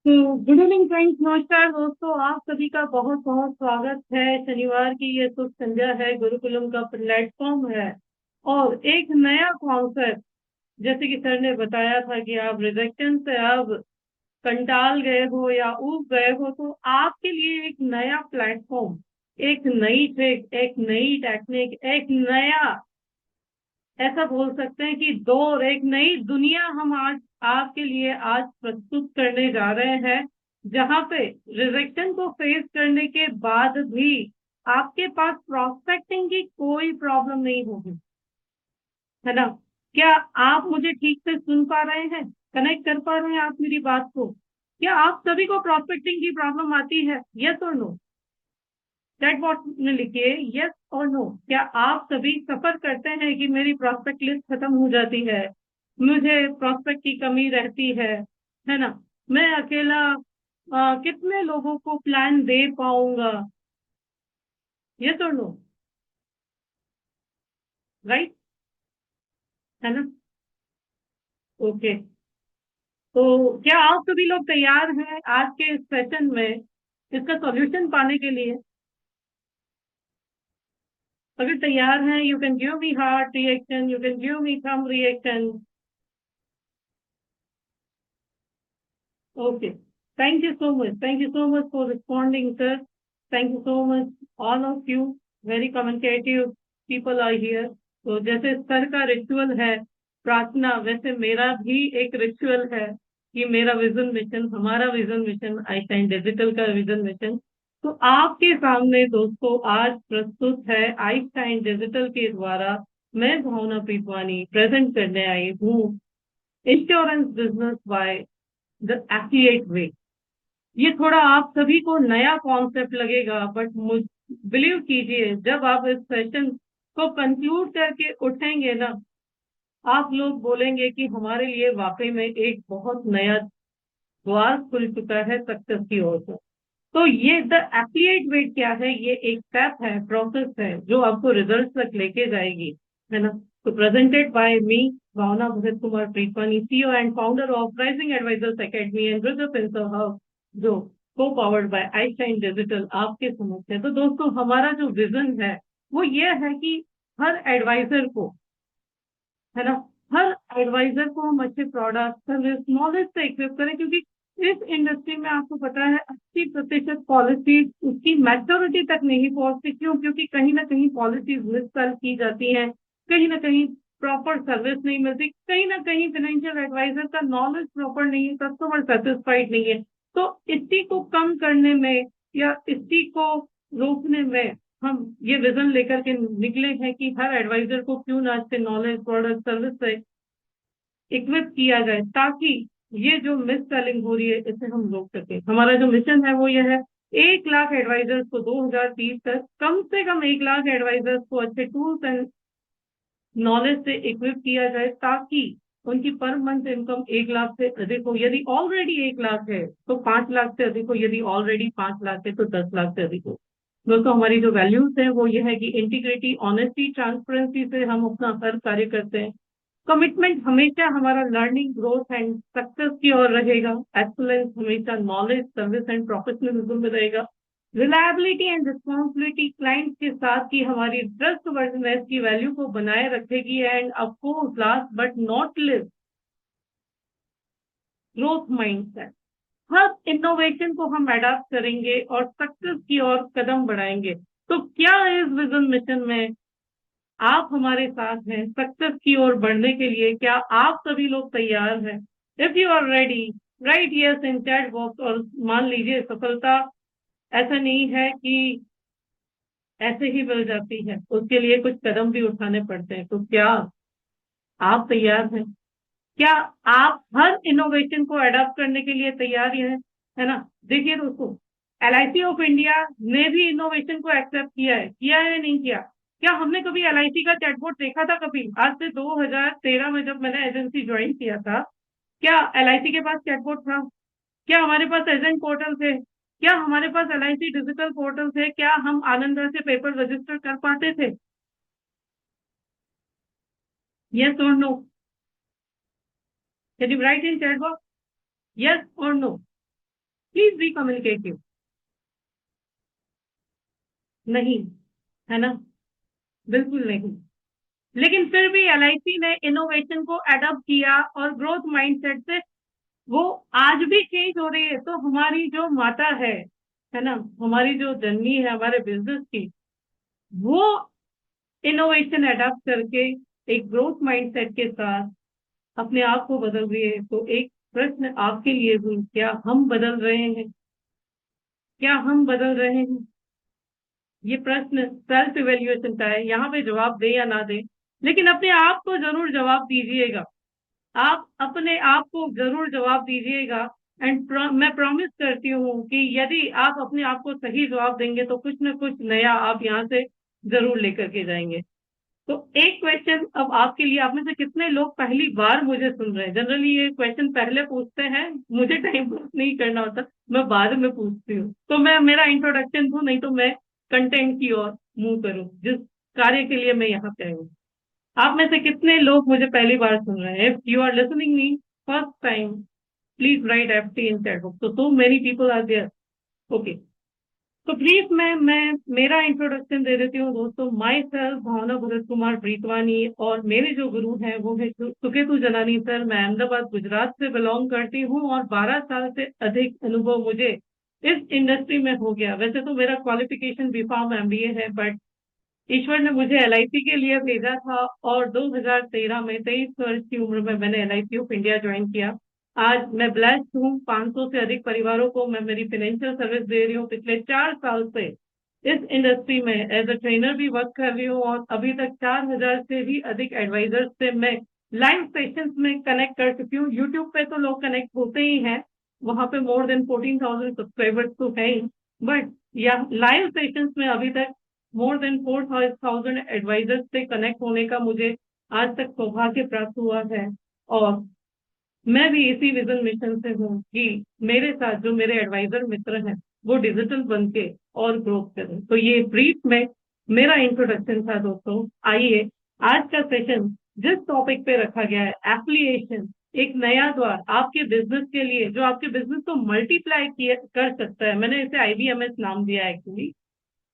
तो good evening friends, नमस्कार दोस्तों। आप सभी का बहुत बहुत स्वागत है। शनिवार की ये शुभ संध्या है, गुरुकुलम का प्लेटफॉर्म है और एक नया कॉन्सेप्ट। जैसे कि सर ने बताया था कि आप रिजेक्शन से अब कंटाल गए हो या ऊब गए हो, तो आपके लिए एक नया प्लेटफॉर्म, एक नई ट्रिक, एक नई टेक्निक, एक नया, ऐसा बोल सकते हैं कि दौर, एक नई दुनिया हम आज आपके लिए आज प्रस्तुत करने जा रहे हैं, जहां पे रिजेक्शन को फेस करने के बाद भी आपके पास प्रोस्पेक्टिंग की कोई प्रॉब्लम नहीं होगी। है ना? क्या आप मुझे ठीक से सुन पा रहे हैं? कनेक्ट कर पा रहे हैं आप मेरी बात को? क्या आप सभी को प्रोस्पेक्टिंग की प्रॉब्लम आती है? यस और नो? चैट बॉक्स में लिखिए यस और नो। क्या आप सभी सफर करते हैं कि मेरी प्रॉस्पेक्ट लिस्ट खत्म हो जाती है, मुझे प्रॉस्पेक्ट की कमी रहती है ना? मैं अकेला कितने लोगों को प्लान दे पाऊंगा? यस और नो? राइट? है ना? ओके। तो क्या आप सभी लोग तैयार हैं आज के इस सेशन में इसका सॉल्यूशन पाने के लिए? अगर तैयार हैं, you can give me heart reaction, you can give me thumb reaction. Okay. Thank you so much. Thank you so much for responding, sir. Thank you so much, all of you. Very communicative people are here. तो जैसे sir का ritual है प्रार्थना, वैसे मेरा भी एक ritual है कि मेरा विजन मिशन, हमारा विजन मिशन, आईशाइन डिजिटल का विजन मिशन, तो आपके सामने दोस्तों आज प्रस्तुत है आईशाइन डिजिटल के द्वारा। मैं भावना प्रीतवानी प्रेजेंट करने आई हूँ insurance business by the affiliate way. ये थोड़ा आप सभी को नया कॉन्सेप्ट लगेगा, बट बिलीव कीजिए, जब आप इस सेशन को कंक्लूड करके उठेंगे ना, आप लोग बोलेंगे कि हमारे लिए वाकई में एक बहुत नया द्वार खुल चुका है सक्सेस की ओर से। तो ये द एफिलिएट वे क्या है? ये एक स्टेप है, प्रोसेस है, जो आपको रिजल्ट तक लेके जाएगी। है ना? तो presented by me, Bhavna Bhagat Kumar Pritwani, CEO and founder of Rising Advisors Academy and Brother Pencil House, जो को पावर्ड बाय आईशाइन डिजिटल आपके समक्ष है। तो दोस्तों, हमारा जो विजन है वो ये है कि हर एडवाइजर को, है ना, हर एडवाइजर को हम अच्छे प्रोडक्ट, सर्विस, नॉलेज से इक्विप करें, क्योंकि इस इंडस्ट्री में आपको पता है 80% पॉलिसीज उसकी मैच्योरिटी तक नहीं पहुंचती। क्यों? क्योंकि कहीं ना कहीं पॉलिसीज मिससेल की जाती हैं, कहीं ना कहीं प्रॉपर सर्विस नहीं मिलती, कहीं ना कहीं फाइनेंशियल एडवाइजर का नॉलेज प्रॉपर नहीं है, कस्टमर सेटिस्फाइड नहीं है। तो इसी को कम करने में या इसी को रोकने में हम ये विजन लेकर के निकले हैं कि हर एडवाइजर को क्यों ना अच्छे नॉलेज, प्रोडक्ट, सर्विस से इक्विप किया जाए, ताकि ये जो मिस सेलिंग हो रही है इसे हम रोक सके। हमारा जो मिशन है वो ये है, 1 लाख एडवाइजर्स को 2030 तक, कम से कम 1 लाख एडवाइजर्स को अच्छे टूल्स एंड नॉलेज से इक्विप किया जाए, ताकि उनकी पर मंथ इनकम 1 लाख से अधिक हो। यदि ऑलरेडी 1 लाख है तो 5 लाख से अधिक हो, यदि ऑलरेडी 5 लाख है तो 10 लाख से अधिक हो। दोस्तों, हमारी जो वैल्यूज है वो ये है कि इंटीग्रिटी, ऑनेस्टी, ट्रांसपेरेंसी से हम अपना हर कार्य करते हैं। कमिटमेंट हमेशा हमारा लर्निंग, ग्रोथ एंड सक्सेस की ओर रहेगा। एक्सलेंस हमेशा नॉलेज, सर्विस एंड प्रोफेशनलिज्म में रहेगा। रिलायबिलिटी एंड रिस्पॉन्सिबिलिटी क्लाइंट्स के साथ की हमारी ट्रस्ट वर्दनेस की वैल्यू को बनाए रखेगी। And of course last but not list, growth mindset. Her innovation को हम अडाप्ट करेंगे और सक्सेस की ओर कदम बढ़ाएंगे। तो क्या इस विजन मिशन में आप हमारे साथ हैं सक्सेस की ओर बढ़ने के लिए? क्या आप सभी लोग तैयार हैं? If you are ready, write yes in chat box. और मान लीजिए, सफलता ऐसा नहीं है कि ऐसे ही मिल जाती है, उसके लिए कुछ कदम भी उठाने पड़ते हैं। तो क्या आप तैयार हैं? क्या आप हर इनोवेशन को अडॉप्ट करने के लिए तैयार हैं? है ना? देखिए दोस्तों, एलआईसी ऑफ इंडिया ने भी इनोवेशन को एक्सेप्ट किया है या नहीं किया? क्या हमने कभी एलआईसी का चैटबॉट देखा था कभी? आज से 2013 में जब मैंने एजेंसी ज्वाइन किया था, क्या एलआईसी के पास चैटबॉट था? क्या हमारे पास एजेंट पोर्टल थे? क्या हमारे पास एलआईसी डिजिटल पोर्टल थे? क्या हम आनंद से पेपर रजिस्टर कर पाते थे? यस और no? Can you write in chat box? Yes और नो? Please be communicative. नहीं, है ना, बिल्कुल नहीं। लेकिन फिर भी एलआईसी ने इनोवेशन को अडॉप्ट किया और ग्रोथ माइंडसेट से वो आज भी चेंज हो रही है। तो हमारी जो माता है ना, हमारी जो जननी है हमारे बिजनेस की, वो इनोवेशन अडॉप्ट करके एक ग्रोथ माइंडसेट के साथ अपने आप को बदल रही है। तो एक प्रश्न आपके लिए भी, क्या हम बदल रहे हैं? क्या हम बदल रहे हैं? ये प्रश्न सेल्फ इवेल्युएशन का है, यहाँ पे जवाब दे या ना दे, लेकिन अपने आप को जरूर जवाब दीजिएगा। आप अपने आप को जरूर जवाब दीजिएगा। एंड मैं प्रॉमिस करती हूँ कि यदि आप अपने आप को सही जवाब देंगे तो कुछ न कुछ नया आप यहाँ से जरूर लेकर के जाएंगे। तो एक क्वेश्चन अब आपके लिए, आप में से कितने लोग पहली बार मुझे सुन रहे हैं? जनरली ये क्वेश्चन पहले पूछते हैं, मुझे टाइम पास नहीं करना होता, मैं बाद में पूछती हूँ। तो मैं मेरा इंट्रोडक्शन दूं, नहीं तो मैं कंटेंट की ओर मूव करूँ जिस कार्य के लिए मैं यहाँ पे आई हूँ। आप में से कितने लोग मुझे पहली बार सुन रहे हैं? If you are listening me first time, please write FT in chat box. तो many people are there. Okay, तो प्लीज मैं मेरा इंट्रोडक्शन दे देती हूँ दोस्तों। माई सेल्फ भावना भरत कुमार प्रीतवानी, और मेरे जो गुरु हैं वो है सुकेतु जनानी सर। मैं अहमदाबाद गुजरात से बिलोंग करती हूँ और 12 साल से अधिक अनुभव मुझे इस इंडस्ट्री में हो गया। वैसे तो मेरा क्वालिफिकेशन बीफार्म एमबीए है, बट ईश्वर ने मुझे एलआईसी के लिए भेजा था और 2013 में 23 वर्ष की उम्र में मैंने एलआईसी ऑफ इंडिया ज्वाइन किया। आज मैं ब्लेस्ड हूँ, 500 से अधिक परिवारों को मैं मेरी फाइनेंशियल सर्विस दे रही हूँ। पिछले 4 साल से इस इंडस्ट्री में एज अ ट्रेनर भी वर्क कर रही हूँ और अभी तक 4000 से भी अधिक एडवाइजर्स से मैं लाइव सेशंस में कनेक्ट कर चुकी हूँ। यूट्यूब पे तो लोग कनेक्ट होते ही हैं, वहां पे मोर देन 14,000 सब्सक्राइबर्स तो है ही, बट या लाइव सेशंस में अभी तक मोर देन 4,000 एडवाइजर्स से कनेक्ट होने का मुझे आज तक सौभाग्य प्राप्त हुआ है। और मैं भी इसी विजन मिशन से हूँ कि मेरे साथ जो मेरे एडवाइजर मित्र हैं वो डिजिटल बन के और ग्रोथ करें। तो ये ब्रीफ में मेरा इंट्रोडक्शन था दोस्तों। आइए, आज का सेशन जिस टॉपिक पे रखा गया है, एफिलिएशन, एक नया द्वार आपके बिजनेस के लिए जो आपके बिजनेस को मल्टीप्लाई कर सकता है। मैंने इसे आईबीएमएस नाम दिया है actually,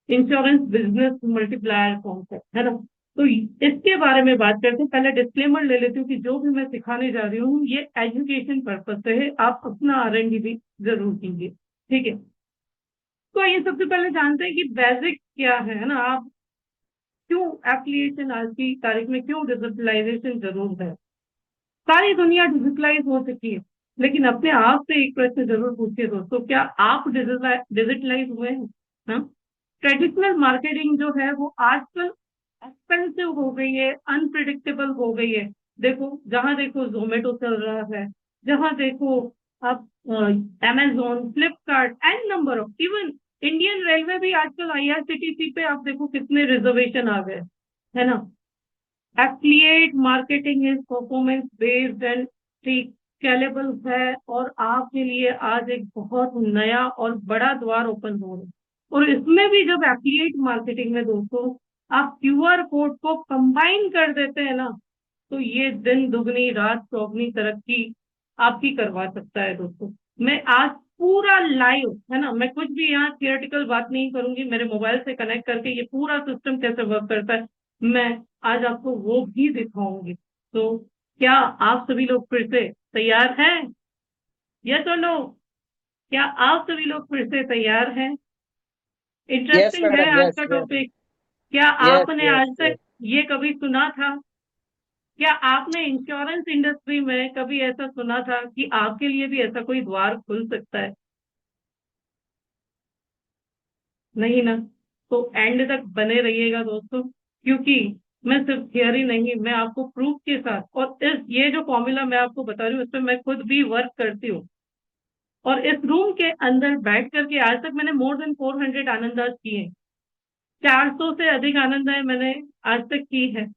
insurance business multiplier concept, है ना। तो इसके बारे में बात करते हैं। पहले डिस्क्लेमर ले लेती हूँ कि जो भी मैं सिखाने जा रही हूँ ये एजुकेशन पर्पज से है, आप अपना आर&डी भी जरूर कीजिए, ठीक है। तो ये सबसे पहले जानते हैं कि बेसिक क्या है ना। आप क्यों एप्लीकेशन आज की तारीख में क्यों डिजिटलाइजेशन जरूर है? सारी दुनिया डिजिटलाइज हो चुकी है, लेकिन अपने आप से एक प्रश्न जरूर पूछिए दोस्तों, क्या आप डिजिटलाइज हुए हैं? हाँ? ट्रेडिशनल मार्केटिंग जो है वो आजकल एक्सपेंसिव हो गई है, अनप्रिडिक्टेबल हो गई है। देखो, जहां देखो जोमेटो चल रहा है, जहां देखो आप Amazon, Flipkart and number of, even Indian railway भी आजकल आईआरसीटीसी पे आप देखो कितने रिजर्वेशन आ गए, है ना। Affiliate marketing is performance based and scalable है, और आपके लिए आज एक बहुत नया और बड़ा द्वार ओपन हो रहा है। और इसमें भी जब एफिलिएट मार्केटिंग में दोस्तों आप क्यूआर कोड को कंबाइन कर देते हैं ना, तो ये दिन दुगनी रात चौगनी तरक्की आपकी करवा सकता है दोस्तों। मैं आज पूरा लाइव, है ना, मैं कुछ भी यहाँ थियोरेटिकल बात नहीं करूंगी, मेरे मोबाइल से कनेक्ट करके ये पूरा सिस्टम कैसे वर्क करता है मैं आज आपको वो भी दिखाऊंगी। तो क्या आप सभी लोग फिर से तैयार हैं? यस और नो? क्या आप सभी लोग फिर से तैयार हैं? यस इंटरेस्टिंग है मैडम, आज यस का यस टॉपिक। क्या यस आपने यस आज तक यस। ये कभी सुना था? क्या आपने इंश्योरेंस इंडस्ट्री में कभी ऐसा सुना था कि आपके लिए भी ऐसा कोई द्वार खुल सकता है? नहीं ना। तो एंड तक बने रहिएगा दोस्तों, क्योंकि मैं सिर्फ थियरी नहीं, मैं आपको प्रूफ के साथ, और इस ये जो फॉर्मूला मैं आपको बता रही हूँ इस पर मैं खुद भी वर्क करती हूँ। और इस रूम के अंदर बैठ करके आज तक मैंने मोर देन 400 आनंदाज किए, 400 से अधिक आनंदाएं मैंने आज तक की है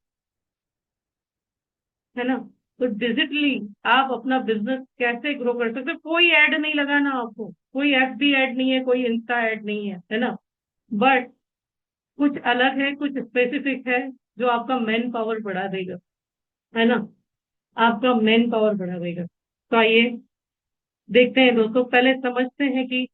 ना। तो डिजिटली आप अपना बिजनेस कैसे ग्रो कर सकते हैं? कोई ऐड नहीं लगाना आपको, कोई एफबी ऐड नहीं है, कोई इंस्टा ऐड नहीं है ना। बट कुछ अलग है, कुछ स्पेसिफिक है जो आपका मैन पावर बढ़ा देगा, है ना, आपका मैन पावर बढ़ा देगा। तो आइए, देखते हैं दोस्तों, पहले समझते हैं कि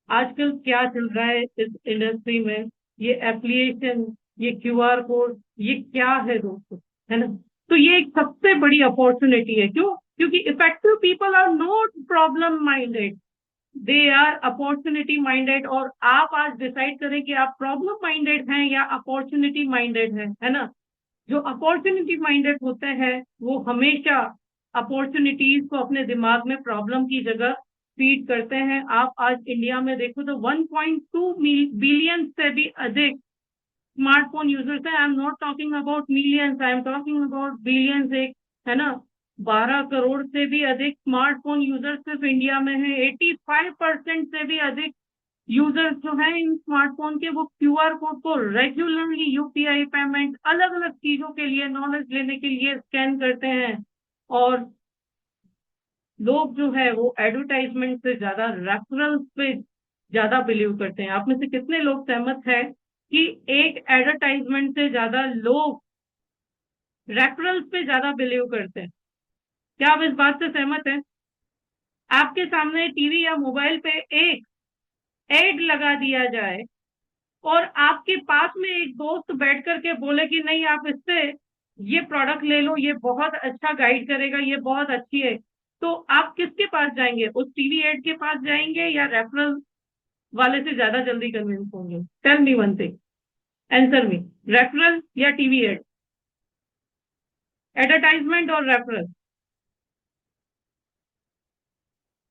आजकल क्या चल रहा है इस इंडस्ट्री में। ये एप्लीकेशन, ये क्यूआर कोड, ये क्या है दोस्तों, है ना। तो ये एक सबसे बड़ी अपॉर्चुनिटी है। क्यों? क्योंकि effective people are not problem minded, they are opportunity minded. और आप आज डिसाइड करें कि आप प्रॉब्लम माइंडेड हैं या अपॉर्चुनिटी माइंडेड हैं, है ना। जो अपॉर्चुनिटी माइंडेड होते हैं वो हमेशा अपॉर्चुनिटीज को अपने दिमाग में प्रॉब्लम की जगह फीड करते हैं। आप आज इंडिया में देखो तो 1.2 बिलियन से भी अधिक स्मार्टफोन यूजर्स हैं। I am not talking about millions, I am talking about billions. एक, है ना, 12 करोड़ से भी अधिक स्मार्टफोन यूजर्स सिर्फ इंडिया में है। 85% से भी अधिक यूजर्स जो हैं इन स्मार्टफोन के, वो क्यूआर कोड को रेगुलरली यूपीआई पेमेंट, अलग अलग चीजों के लिए, नॉलेज लेने के लिए स्कैन करते हैं। और लोग जो है वो एडवर्टाइजमेंट से ज्यादा रेफरल्स पे ज्यादा बिलीव करते हैं। आप में से कितने लोग सहमत है कि एक एडवर्टाइजमेंट से ज्यादा लोग रेफरल्स पे ज्यादा बिलीव करते हैं? क्या आप इस बात से सहमत हैं? आपके सामने टीवी या मोबाइल पे एक एड लगा दिया जाए और आपके पास में एक दोस्त बैठ करके बोले कि नहीं, आप इससे ये प्रोडक्ट ले लो, ये बहुत अच्छा गाइड करेगा, ये बहुत अच्छी है, तो आप किसके पास जाएंगे? उस टीवी एड के पास जाएंगे या रेफरल वाले से ज्यादा जल्दी कन्विंस होंगे? Tell me one thing, answer me. Referral या टीवी एड? एडवर्टाइजमेंट और referral?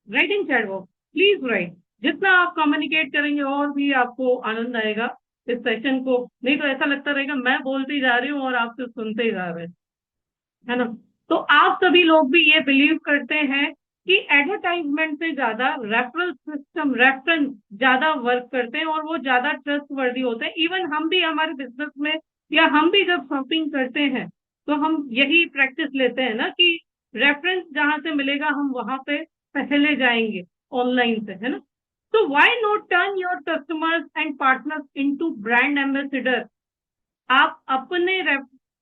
Writing chat box, please write. जितना आप कम्युनिकेट करेंगे और भी आपको आनंद आएगा इस सेशन को। नहीं तो ऐसा लगता रहेगा मैं बोलती जा रही हूँ और आप सिर्फ सुनते ही जा रहे हैं, है ना। तो आप सभी लोग भी ये बिलीव करते हैं कि एडवर्टाइजमेंट से ज्यादा रेफरल सिस्टम, रेफरेंस ज्यादा वर्क करते हैं और वो ज्यादा ट्रस्ट वर्दी होते हैं। इवन हम भी हमारे बिजनेस में, या हम भी जब शॉपिंग करते हैं तो हम यही प्रैक्टिस लेते हैं ना कि रेफरेंस जहां से मिलेगा हम वहां पे पहले जाएंगे, ऑनलाइन से, है ना। तो why not turn your customers and partners into brand ambassador? आप अपने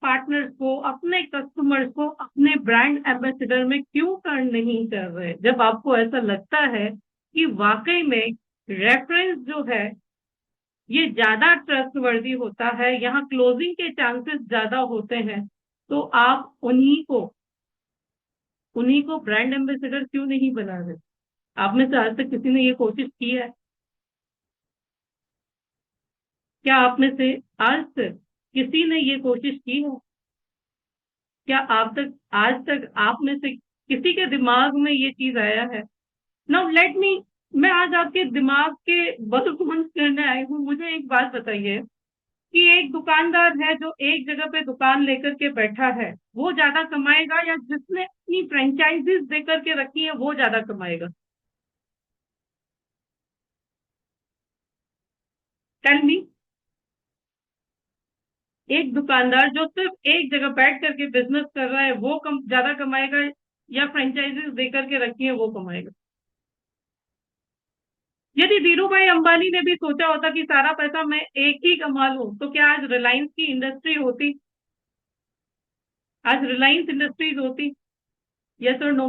पार्टनर्स को, अपने कस्टमर्स को अपने ब्रांड एम्बेसडर में क्यों टर्न नहीं कर रहे? जब आपको ऐसा लगता है कि वाकई में रेफरेंस जो है ये ज्यादा ट्रस्टवर्दी होता है, यहाँ क्लोजिंग के चांसेस ज्यादा होते हैं, तो आप उन्हीं को ब्रांड एम्बेसडर क्यों नहीं बना रहे? आप में से आज तक किसी ने ये कोशिश की है? क्या आप में से आज तक किसी ने ये कोशिश की है? क्या आप तक, आज तक आप में से किसी के दिमाग में ये चीज आया है? नाउ लेट मी, मैं आज आपके दिमाग के बल बुलंद करने आई हूँ। मुझे एक बात बताइए कि एक दुकानदार है जो एक जगह पे दुकान लेकर के बैठा है, वो ज्यादा कमाएगा या जिसने अपनी फ्रेंचाइजीज देकर के रखी है वो ज्यादा कमाएगा? Tell me. एक दुकानदार जो सिर्फ एक जगह बैठ करके बिजनेस कर रहा है वो ज्यादा कमाएगा या फ्रेंचाइजीज देकर के रखी है वो कमाएगा? यदि धीरू भाई अंबानी ने भी सोचा होता कि सारा पैसा मैं एक ही कमा लूं, तो क्या आज रिलायंस की इंडस्ट्री होती? आज रिलायंस इंडस्ट्रीज होती? यस और नो?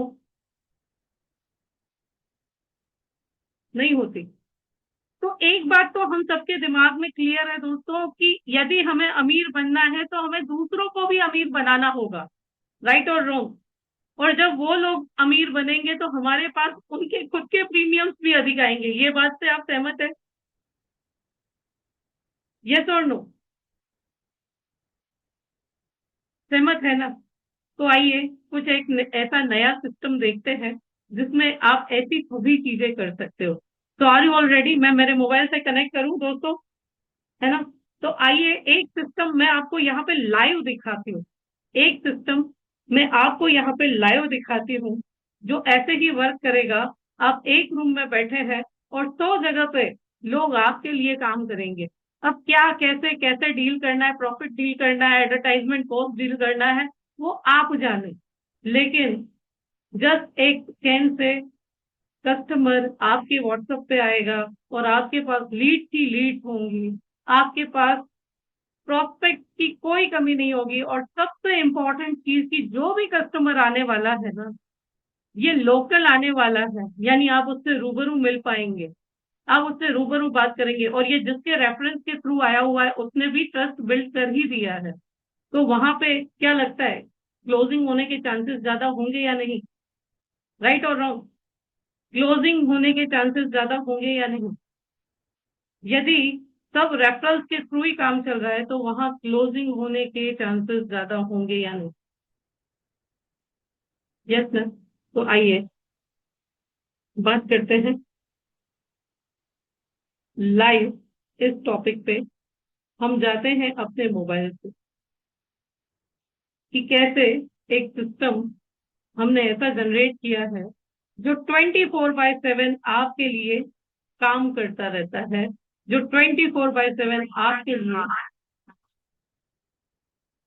नहीं होती। तो एक बात तो हम सबके दिमाग में क्लियर है दोस्तों कि यदि हमें अमीर बनना है तो हमें दूसरों को भी अमीर बनाना होगा, राइट और रॉन्ग। और जब वो लोग अमीर बनेंगे तो हमारे पास उनके खुद के प्रीमियम्स भी अधिक आएंगे। ये बात से आप सहमत है? यस और नो? सहमत है ना? तो आइए कुछ एक ऐसा नया सिस्टम देखते हैं जिसमें आप ऐसी सभी चीजें कर सकते हो। तो आर यू ऑलरेडी? मैं मेरे मोबाइल से कनेक्ट करूं दोस्तों, है ना। तो आइए एक सिस्टम मैं आपको यहाँ पे लाइव दिखाती हूँ। एक सिस्टम मैं आपको यहाँ पे लाइव दिखाती हूँ जो ऐसे ही वर्क करेगा। आप एक रूम में बैठे हैं और 100 जगह पे लोग आपके लिए काम करेंगे। अब क्या, कैसे कैसे डील करना है, प्रॉफिट डील करना है, एडवर्टाइजमेंट कॉस्ट डील करना है, वो आप जाने। लेकिन जस्ट एक स्कैन से कस्टमर आपके व्हाट्सएप पे आएगा और आपके पास लीड की लीड होंगी, आपके पास प्रोस्पेक्ट की कोई कमी नहीं होगी। और सबसे इंपॉर्टेंट चीज की, जो भी कस्टमर आने वाला है ना, ये लोकल आने वाला है, यानी आप उससे रूबरू मिल पाएंगे, आप उससे रूबरू बात करेंगे, और ये जिसके रेफरेंस के थ्रू आया हुआ है उसने भी ट्रस्ट बिल्ड कर ही दिया है। तो वहां पे क्या लगता है, क्लोजिंग होने के चांसेस ज्यादा होंगे या नहीं? राइट और रॉन्ग? क्लोजिंग होने के चांसेस ज्यादा होंगे या नहीं? यदि सब रेफरल्स के थ्रू ही काम चल रहा है तो वहां क्लोजिंग होने के चांसेस ज्यादा होंगे या नहीं? Yes sir. तो आइए बात करते हैं लाइव इस टॉपिक पे। हम जाते हैं अपने मोबाइल से कि कैसे एक सिस्टम हमने ऐसा जनरेट किया है जो 24/7 आपके लिए काम करता रहता है, जो 24/7 आपके लिए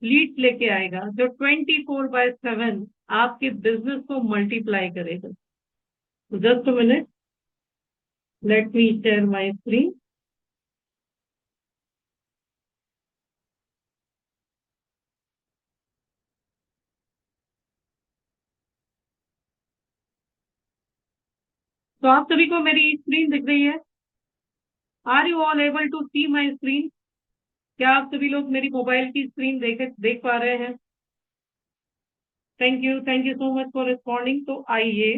लीड लेके आएगा, जो 24/7 आपके बिजनेस को मल्टीप्लाई करेगा। Just a minute, let me share my screen. तो आप सभी को मेरी स्क्रीन दिख रही है? Are you all able to see my screen? क्या आप सभी लोग मेरी मोबाइल की स्क्रीन देख पा रहे हैं? Thank you so much for responding. तो आइए,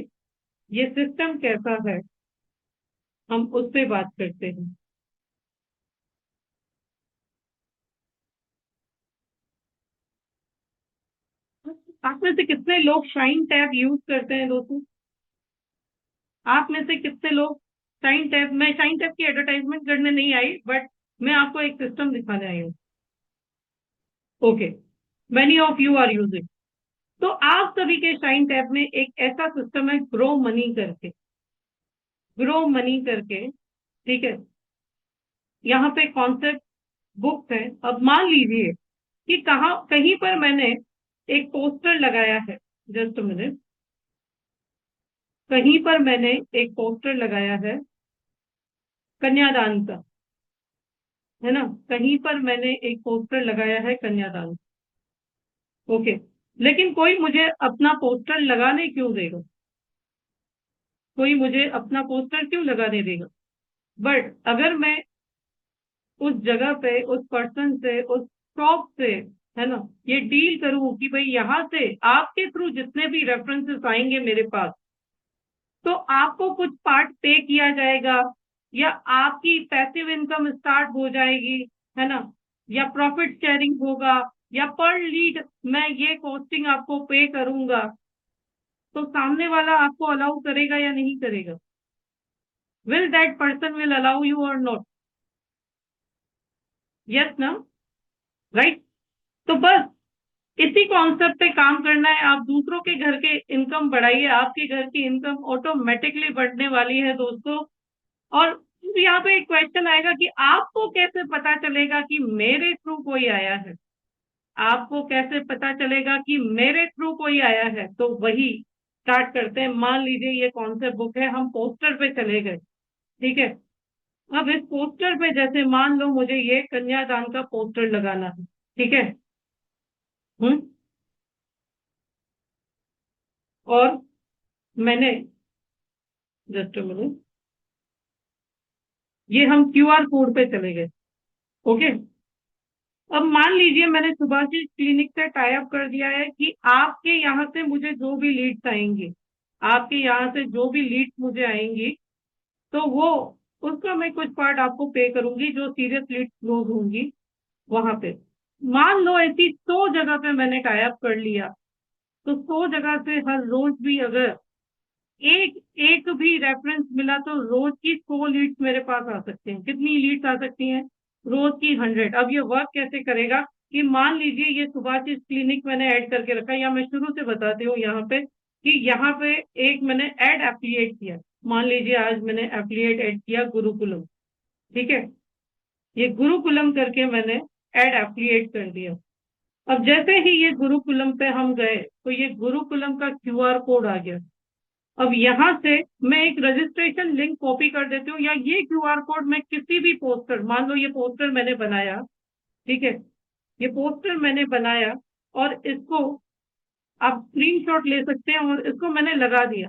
ये सिस्टम कैसा है हम उस पे बात करते हैं। आप में से कितने लोग शाइन टैब यूज करते हैं दोस्तों? आप में से कितने लोग शाइन टैब, मैं शाइन टैब की एडवर्टाइजमेंट करने नहीं आई, बट मैं आपको एक सिस्टम दिखाने आई हूँ। Okay, many of you are using. तो आप सभी के शाइन टैब में एक ऐसा सिस्टम है ग्रो मनी करके, ग्रो मनी करके, ठीक है? यहाँ पे कॉन्सेप्ट बुक है। अब मान लीजिए कि कहाँ कहीं पर मैंने एक पोस्टर लगाया है, जस्ट मिनट, कहीं पर मैंने एक पोस्टर लगाया है कन्यादान का, है ना? कहीं पर मैंने एक पोस्टर लगाया है कन्यादान। ओके, लेकिन कोई मुझे अपना पोस्टर लगाने क्यों देगा? कोई मुझे अपना पोस्टर क्यों लगाने देगा? बट अगर मैं उस जगह पे, उस पर्सन से, उस शॉप से, है ना, ये डील करूं कि भाई यहाँ से आपके थ्रू जितने भी रेफरेंसेस आएंगे मेरे पास, तो आपको कुछ पार्ट पे किया जाएगा, या आपकी पैसिव इनकम स्टार्ट हो जाएगी, है ना, या प्रॉफिट शेयरिंग होगा, या पर लीड मैं ये कॉस्टिंग आपको पे करूंगा, तो सामने वाला आपको अलाउ करेगा या नहीं करेगा? Will that person will allow you और नॉट? यस ना? राइट? तो बस इसी कॉन्सेप्ट पे काम करना है। आप दूसरों के घर के इनकम बढ़ाइए, आपके घर की इनकम ऑटोमेटिकली बढ़ने वाली है दोस्तों। और यहाँ पे एक क्वेश्चन आएगा कि आपको कैसे पता चलेगा कि मेरे थ्रू कोई आया है? आपको कैसे पता चलेगा कि मेरे थ्रू कोई आया है? तो वही स्टार्ट करते हैं। मान लीजिए ये कौन से बुक है, हम पोस्टर पे चले गए, ठीक है? अब इस पोस्टर पे जैसे मान लो मुझे ये कन्यादान का पोस्टर लगाना है, ठीक है? हम्म। और मैंने, जस्ट मिनट, ये हम क्यूआर कोड पे चले गए। ओके, अब मान लीजिए मैंने सुभाषिस क्लिनिक से टाई अप कर दिया है कि आपके यहाँ से मुझे जो भी लीड्स आएंगी, आपके यहाँ से जो भी लीड्स मुझे आएंगी, तो वो, उसका मैं कुछ पार्ट आपको पे करूंगी जो सीरियस लीड्स क्लोज होंगी वहां पे। मान लो ऐसी 100 जगह पे मैंने टाई अप कर लिया, तो 100 जगह से हर रोज भी अगर एक एक भी रेफरेंस मिला तो रोज की 100 लीड्स मेरे पास आ सकते हैं। कितनी लीड्स आ सकती हैं? रोज की 100। अब ये वर्क कैसे करेगा कि मान लीजिए ये सुभाषिस क्लिनिक मैंने ऐड करके रखा, या मैं शुरू से बताती हूँ यहाँ पे कि यहाँ पे एक मैंने ऐड एफिलिएट किया। मान लीजिए आज मैंने एफिलिएट ऐड किया गुरुकुलम, ठीक है? ये गुरुकुलम करके मैंने ऐड एफिलिएट कर दिया। अब जैसे ही ये गुरुकुलम पे हम गए तो ये गुरुकुलम का क्यूआर कोड आ गया। अब यहाँ से मैं एक रजिस्ट्रेशन लिंक कॉपी कर देती हूँ, या ये क्यूआर कोड मैं किसी भी पोस्टर, मान लो ये पोस्टर मैंने बनाया, ठीक है? ये पोस्टर मैंने बनाया और इसको आप स्क्रीनशॉट ले सकते हैं और इसको मैंने लगा दिया।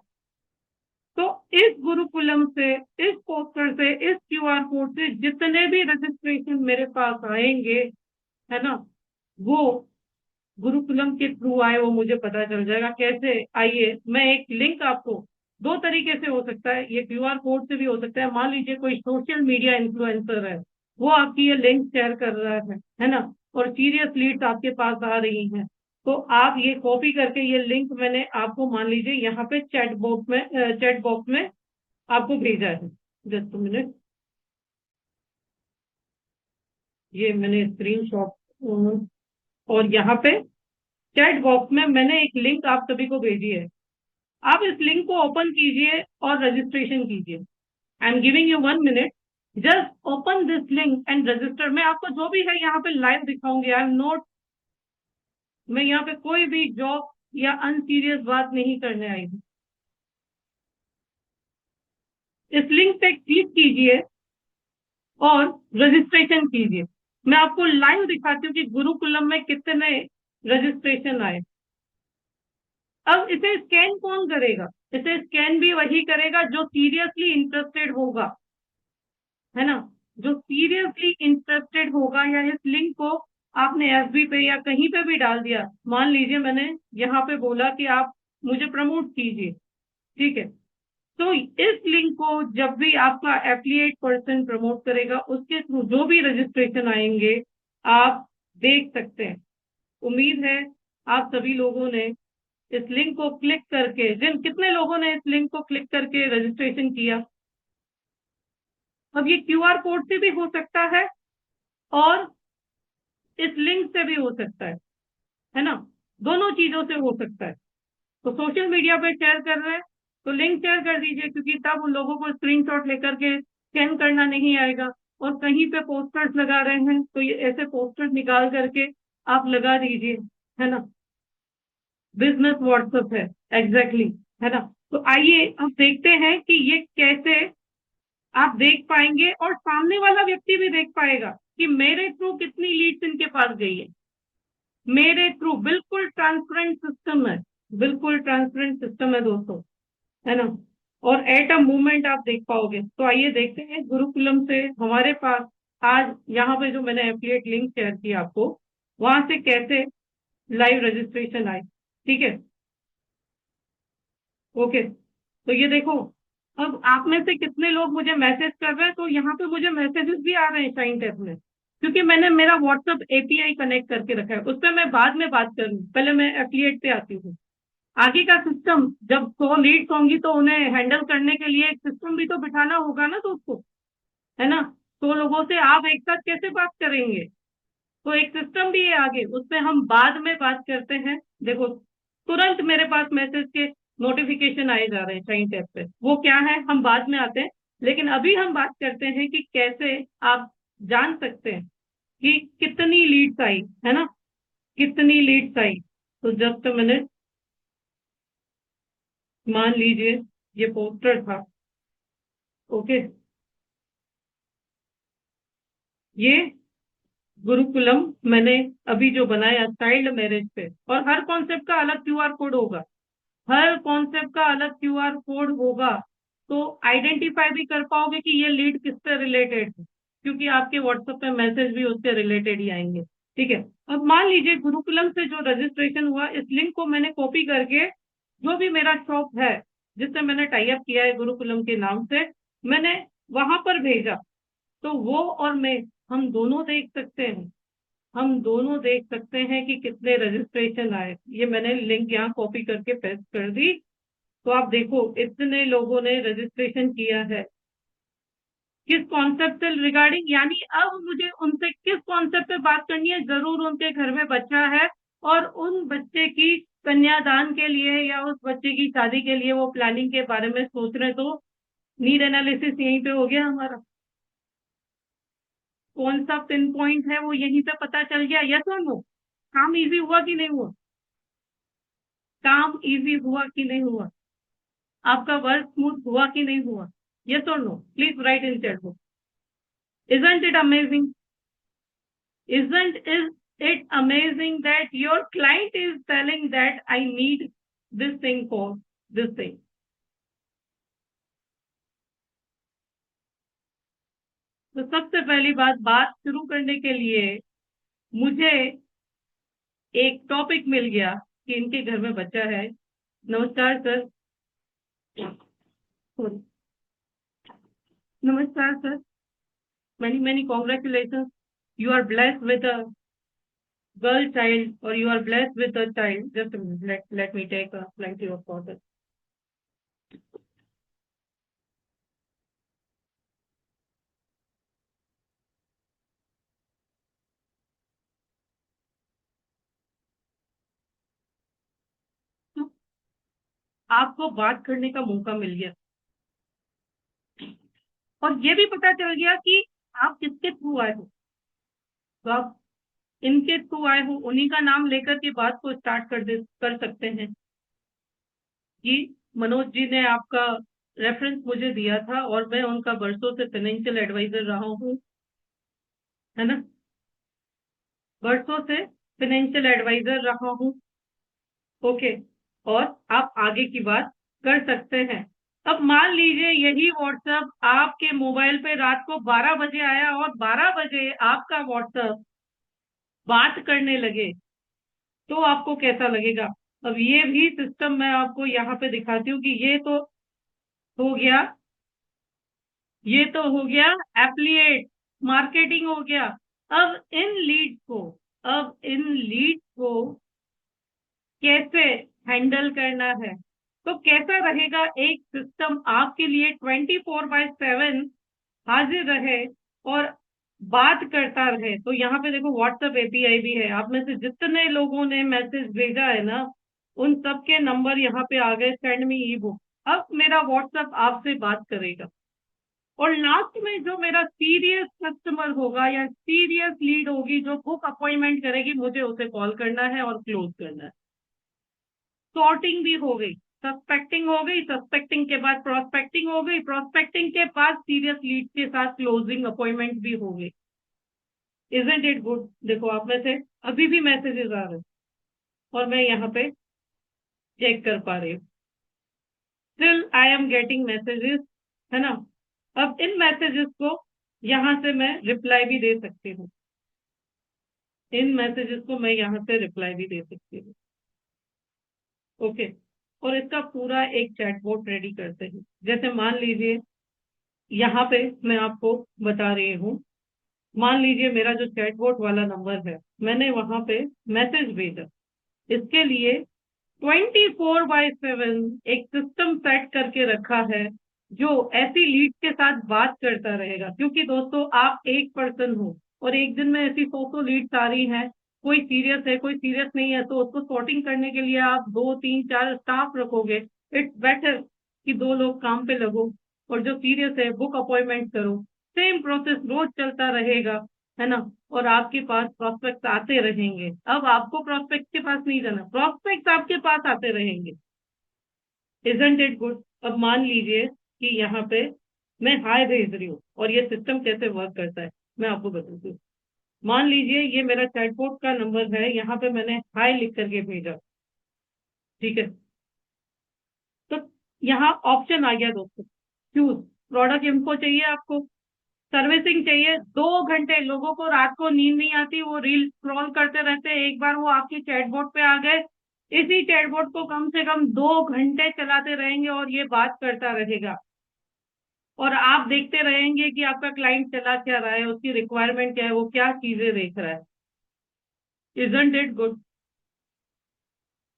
तो इस गुरुकुलम से, इस पोस्टर से, इस क्यूआर कोड से जितने भी रजिस्ट्रेशन मेरे पास आएंगे, है ना, वो गुरुकुलम के थ्रू आए, वो मुझे पता चल जाएगा। कैसे? आइए, मैं एक लिंक आपको, दो तरीके से हो सकता है, ये क्यूआर कोड से भी हो सकता है। मान लीजिए कोई सोशल मीडिया इन्फ्लुएंसर है, वो आपकी ये लिंक शेयर कर रहा है ना, और सीरियस लीड्स आपके पास आ रही हैं, तो आप ये कॉपी करके, ये लिंक मैंने आपको मान लीजिए यहाँ पे चैट बॉक्स में आपको भेजा है। जस्ट मिनट, ये मैंने स्क्रीनशॉट, और यहाँ पे चैट बॉक्स में मैंने एक लिंक आप सभी को भेजी है। आप इस लिंक को ओपन कीजिए और रजिस्ट्रेशन कीजिए। I am giving you 1 minute, just open this link and register. मैं आपको जो भी है यहाँ पे लाइव दिखाऊंगी। आई एम नॉट, मैं यहाँ पे कोई भी जॉब या अनसीरियस बात नहीं करने आई हूँ। इस लिंक पे क्लिक कीजिए और रजिस्ट्रेशन कीजिए। मैं आपको लाइव दिखाती हूँ कि गुरुकुलम में कितने रजिस्ट्रेशन आए। अब इसे स्कैन कौन करेगा? इसे स्कैन भी वही करेगा जो सीरियसली इंटरेस्टेड होगा, है ना, जो सीरियसली इंटरेस्टेड होगा। या इस लिंक को आपने एफबी पे या कहीं पे भी डाल दिया, मान लीजिए मैंने यहाँ पे बोला कि आप मुझे प्रमोट कीजिए, ठीक है, तो इस लिंक को जब भी आपका एफिलिएट पर्सन प्रमोट करेगा, उसके थ्रू जो भी रजिस्ट्रेशन आएंगे आप देख सकते हैं। उम्मीद है आप सभी लोगों ने इस लिंक को क्लिक करके, जिन कितने लोगों ने इस लिंक को क्लिक करके रजिस्ट्रेशन किया। अब ये क्यूआर कोड से भी हो सकता है और इस लिंक से भी हो सकता है ना, दोनों चीजों से हो सकता है। तो सोशल मीडिया पे शेयर कर रहे हैं तो लिंक शेयर कर दीजिए, क्योंकि तब उन लोगों को स्क्रीनशॉट लेकर के स्कैन करना नहीं आएगा। और कहीं पे पोस्टर्स लगा रहे हैं तो ये ऐसे पोस्टर्स निकाल करके आप लगा दीजिए, है ना। बिजनेस व्हाट्सएप है, एग्जैक्टली, है ना। तो आइए अब देखते हैं कि ये कैसे आप देख पाएंगे और सामने वाला व्यक्ति भी देख पाएगा कि मेरे थ्रू कितनी लीड्स इनके पास गई है। मेरे थ्रू बिल्कुल ट्रांसपेरेंट सिस्टम है, बिल्कुल ट्रांसपेरेंट सिस्टम है दोस्तों, है ना। और एट अ मूवमेंट आप देख पाओगे। तो आइए देखते हैं गुरुकुलम से हमारे पास आज यहाँ पे जो मैंने एफिलिएट लिंक शेयर किया आपको, वहां से कैसे लाइव रजिस्ट्रेशन आए। ठीक है, ओके। तो ये देखो, अब आप में से कितने लोग मुझे मैसेज कर रहे हैं, तो यहाँ पे मुझे मैसेजेस भी आ रहे हैं शाइन टैब में, क्योंकि मैंने मेरा व्हाट्सएप एपीआई कनेक्ट करके रखा है। उस पर मैं बाद में बात करूँ, पहले मैं एफिलिएट पे आती हूँ। आगे का सिस्टम, जब 100 लीड्स होंगी तो उन्हें हैंडल करने के लिए एक सिस्टम भी तो बिठाना होगा ना दोस्तों, है ना। 100 लोगों से आप एक साथ कैसे बात करेंगे? तो एक सिस्टम भी है आगे, उसमें हम बाद में बात करते हैं। देखो, तुरंत मेरे पास मैसेज के नोटिफिकेशन आए जा रहे हैं शाइन टैब पे, वो क्या है हम बाद में आते हैं। लेकिन अभी हम बात करते हैं कि कैसे आप जान सकते हैं कि कितनी लीड्स आई, है ना, कितनी लीड्स आई। तो जस्ट मिनट, मान लीजिए ये पोस्टर था, ओके, ये गुरुकुलम मैंने अभी जो बनाया चाइल्ड मैरिज पे, और हर कॉन्सेप्ट का अलग क्यूआर कोड होगा, हर कॉन्सेप्ट का अलग क्यूआर कोड होगा। तो आइडेंटिफाई भी कर पाओगे कि ये लीड किससे रिलेटेड है, क्योंकि आपके व्हाट्सएप पे मैसेज भी उससे रिलेटेड ही आएंगे। ठीक है, अब मान लीजिए गुरुकुलम से जो रजिस्ट्रेशन हुआ, इस लिंक को मैंने कॉपी करके, जो भी मेरा शॉप है जिससे मैंने टाई अप किया है गुरुकुलम के नाम से, मैंने वहां पर भेजा। तो वो और मैं, हम दोनों देख सकते हैं, हम दोनों देख सकते हैं कि कितने रजिस्ट्रेशन आए। ये मैंने लिंक यहाँ कॉपी करके पेस्ट कर दी, तो आप देखो इतने लोगों ने रजिस्ट्रेशन किया है। किस कॉन्सेप्ट से रिगार्डिंग, यानी अब मुझे उनसे किस कॉन्सेप्ट पे बात करनी है? जरूर उनके घर में बच्चा है और उन बच्चे की कन्यादान के लिए या उस बच्चे की शादी के लिए वो प्लानिंग के बारे में सोच रहे, तो नीड एनालिसिस यहीं पे हो गया हमारा। कौन सा पिन पॉइंट है वो यहीं पे पता चल गया। यस और नो? काम इजी हुआ कि नहीं हुआ? काम इजी हुआ कि नहीं हुआ? आपका वर्क स्मूथ हुआ कि नहीं हुआ? यस और no? Please write in chat box. Isn't it amazing? Isn't is it's amazing that your client is telling that I need this thing for this thing. तो सबसे पहली बात शुरू करने के लिए मुझे एक टॉपिक मिल गया कि इनके घर में बच्चा है। नमस्कार सर। नमस्कार sir. many congratulations. You are blessed with a girl child, or you are blessed with a child. Just a minute. Let me take a plenty of water. तो आपको बात करने का मौका मिल गया और ये भी पता चल गया कि आप किसके थ्रू आए हो। तो आप इनके थ्रू आए हो, उन्हीं का नाम लेकर के बात को स्टार्ट कर सकते हैं कि मनोज जी ने आपका रेफरेंस मुझे दिया था और मैं उनका बरसों से फाइनेंशियल एडवाइजर रहा हूँ, है ना। बरसों से फाइनेंशियल एडवाइजर रहा हूँ। ओके, और आप आगे की बात कर सकते हैं। अब मान लीजिए यही व्हाट्सएप आपके मोबाइल पे रात को 12 बजे आया और 12 बजे आपका व्हाट्सएप बात करने लगे, तो आपको कैसा लगेगा। अब ये भी सिस्टम मैं आपको यहाँ पे दिखाती हूँ कि ये तो हो गया, ये तो हो गया एफिलिएट मार्केटिंग हो गया। अब इन लीड को कैसे हैंडल करना है, तो कैसा रहेगा एक सिस्टम आपके लिए 24/7 हाजिर रहे और बात करता रहे। तो यहाँ पे देखो व्हाट्सएप एपीआई भी है। आप में से जितने लोगों ने मैसेज भेजा है ना, उन सबके नंबर यहाँ पे आ गए, सेंड मी ई बुक। अब मेरा व्हाट्सएप आपसे बात करेगा और लास्ट में जो मेरा सीरियस कस्टमर होगा या सीरियस लीड होगी जो बुक अपॉइंटमेंट करेगी, मुझे उसे कॉल करना है और क्लोज करना है। सॉर्टिंग भी हो गई, सस्पेक्टिंग हो गई, सस्पेक्टिंग के बाद प्रोस्पेक्टिंग हो गई, प्रोस्पेक्टिंग के बाद सीरियस लीड के साथ क्लोजिंग अपॉइंटमेंट भी हो गई। Isn't it good. देखो आप में से अभी भी मैसेजेस आ रहे हैं और मैं यहाँ पे चेक कर पा रही हूँ। Still I am getting messages, है ना। अब इन मैसेजेस को यहाँ से मैं रिप्लाई भी दे सकती हूँ। इन मैसेजेस को मैं यहाँ से रिप्लाई भी दे सकती हूँ। ओके, और इसका पूरा एक चैटबॉट रेडी करते हैं। जैसे मान लीजिए यहाँ पे मैं आपको बता रही हूँ, मान लीजिए मेरा जो चैटबॉट वाला नंबर है, मैंने वहां पे मैसेज भेजा। इसके लिए 24/7 एक सिस्टम सेट करके रखा है जो ऐसी लीड के साथ बात करता रहेगा। क्योंकि दोस्तों आप एक पर्सन हो और एक दिन में ऐसी 100 लीड्स आ रही हैं, कोई सीरियस है कोई सीरियस नहीं है, तो उसको सॉर्टिंग करने के लिए आप 2 3 4 स्टाफ रखोगे। इट्स बेटर कि 2 लोग काम पे लगो और जो सीरियस है बुक अपॉइंटमेंट करो। सेम प्रोसेस रोज चलता रहेगा, है ना। और आपके पास प्रोस्पेक्ट आते रहेंगे। अब आपको प्रोस्पेक्ट के पास नहीं जाना, प्रोस्पेक्ट आपके पास आते रहेंगे। Isn't it good. अब मान लीजिए कि यहाँ पे मैं हाय भेज रही हूँ और ये सिस्टम कैसे वर्क करता है मैं आपको बताती हूँ। मान लीजिए ये मेरा चैटबॉट का नंबर है, यहाँ पे मैंने हाय लिख करके भेजा, ठीक है। तो यहाँ ऑप्शन आ गया दोस्तों, चूज प्रोडक्ट इन्फो चाहिए आपको, सर्विसिंग चाहिए। 2 घंटे लोगों को रात को नींद नहीं आती, वो रील स्क्रॉल करते रहते हैं, एक बार वो आपके चैटबॉट पे आ गए, इसी चैटबॉट को कम से कम 2 घंटे चलाते रहेंगे और ये बात करता रहेगा और आप देखते रहेंगे कि आपका क्लाइंट चला क्या रहा है, उसकी रिक्वायरमेंट क्या है, वो क्या चीजें देख रहा है। Isn't it good.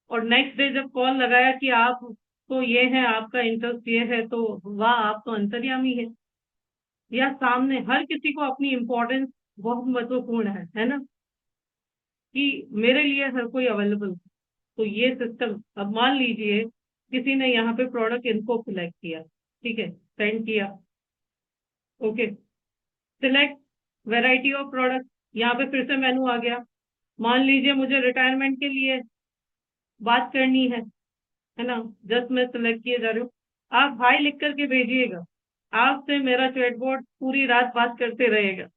और नेक्स्ट डे जब कॉल लगाया कि आप तो ये है, आपका इंटरेस्ट ये है, तो वाह आप तो अंतर्यामी है। या सामने हर किसी को अपनी इम्पोर्टेंस बहुत महत्वपूर्ण है ना, कि मेरे लिए हर कोई अवेलेबल। तो ये सिस्टम, अब मान लीजिए किसी ने यहाँ पे प्रोडक्ट इनको सिलेक्ट किया, ठीक है, सेंड किया। Okay, select variety of product, यहाँ पे फिर से मेनू आ गया। मान लीजिए मुझे रिटायरमेंट के लिए बात करनी है ना। जस्ट मैं सिलेक्ट किए जा रही हूँ, आप हाई लिख करके भेजिएगा, आपसे मेरा चैटबॉट पूरी रात बात करते रहेगा,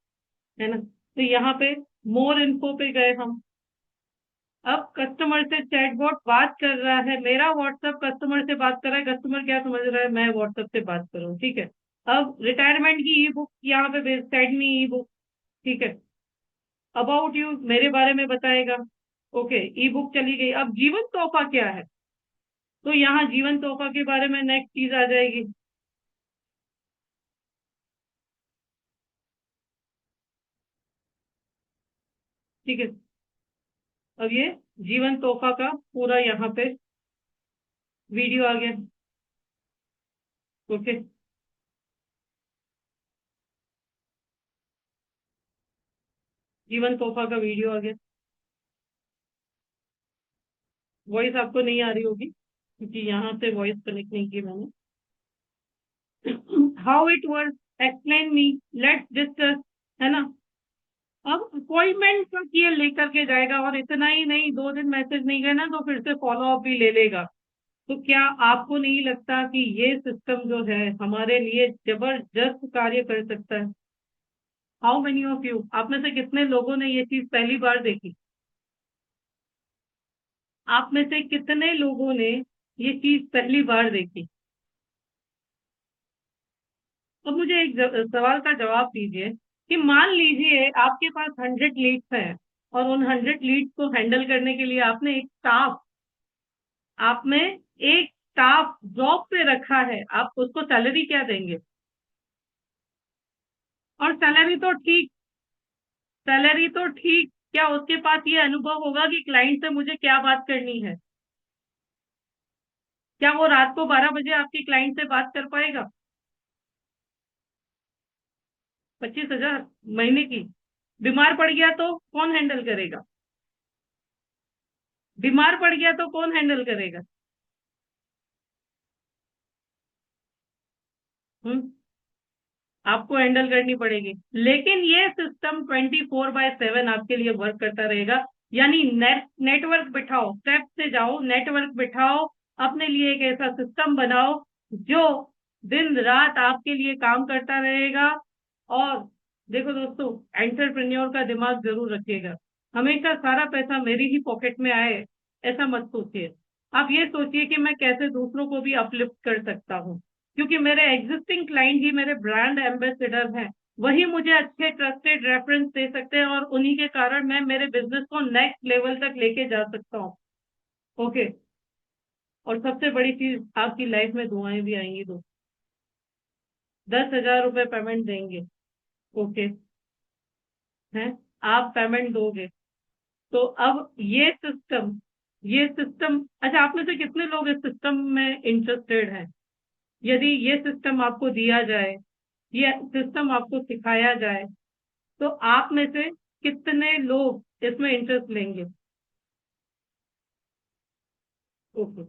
है ना। तो यहाँ पे मोर इन्फो पे गए हम। अब कस्टमर से चैटबॉट बात कर रहा है, मेरा व्हाट्सएप कस्टमर से बात कर रहा है, कस्टमर क्या समझ रहा है, मैं व्हाट्सएप से बात कर रहा हूँ, ठीक है। अब रिटायरमेंट की ई बुक यहाँ पे साइड में ई बुक, ठीक है। अबाउट यू मेरे बारे में बताएगा, ओके, ई बुक चली गई। अब जीवन तोहफा क्या है, तो यहाँ जीवन तोहफा के बारे में नेक्स्ट चीज आ जाएगी, ठीक है। अब ये जीवन तोहफा का पूरा यहाँ पे वीडियो आ गया, ओके। जीवन तोहफा का वीडियो आ गया। वॉइस आपको नहीं आ रही होगी क्योंकि यहाँ से वॉइस कनेक्ट नहीं की मैंने। How it work, explain me, let's discuss, है ना। अब अपॉइंटमेंट तक ये लेकर के जाएगा, और इतना ही नहीं, 2 दिन मैसेज नहीं गए ना तो फिर से फॉलो अप भी ले लेगा। तो क्या आपको नहीं लगता कि ये सिस्टम जो है हमारे लिए जबरदस्त कार्य कर सकता है? हाउ मेनी ऑफ यू, आप में से कितने लोगों ने ये चीज पहली बार देखी? आप में से कितने लोगों ने ये चीज पहली बार देखी? तो मुझे एक सवाल का जवाब दीजिए कि मान लीजिए आपके पास 100 लीड्स हैं, और उन 100 लीड्स को हैंडल करने के लिए आपने एक स्टाफ जॉब पे रखा है, आप उसको सैलरी क्या देंगे? और सैलरी तो ठीक, क्या उसके पास ये अनुभव होगा कि क्लाइंट से मुझे क्या बात करनी है? क्या वो रात को 12 बजे आपके क्लाइंट से बात कर पाएगा? 25,000 महीने की? बीमार पड़ गया तो कौन हैंडल करेगा? बीमार पड़ गया तो कौन हैंडल करेगा? हम्म, आपको हैंडल करनी पड़ेगी। लेकिन ये सिस्टम 24/7 आपके लिए वर्क करता रहेगा। यानी नेटवर्क बिठाओ, स्टेप से जाओ, नेटवर्क बिठाओ, अपने लिए एक ऐसा सिस्टम बनाओ जो दिन रात आपके लिए काम करता रहेगा। और देखो दोस्तों, एंटरप्रेन्योर का दिमाग जरूर रखिएगा, हमेशा सारा पैसा मेरी ही पॉकेट में आए ऐसा मत सोचिए। आप ये सोचिए कि मैं कैसे दूसरों को भी अपलिफ्ट कर सकता हूँ, क्योंकि मेरे एग्जिस्टिंग क्लाइंट ही मेरे ब्रांड एम्बेसडर हैं। वही मुझे अच्छे ट्रस्टेड रेफरेंस दे सकते हैं, और उन्हीं के कारण मैं मेरे बिजनेस को नेक्स्ट लेवल तक लेके जा सकता हूँ, ओके। और सबसे बड़ी चीज, आपकी लाइफ में दुआएं भी आएंगी। 10,000 रुपये पेमेंट देंगे, ओके, हैं, आप पेमेंट दोगे। तो अब ये सिस्टम, अच्छा, आप में से कितने लोग इस सिस्टम में इंटरेस्टेड हैं? यदि ये सिस्टम आपको दिया जाए, ये सिस्टम आपको सिखाया जाए, तो आप में से कितने लोग इसमें इंटरेस्ट लेंगे? ओके,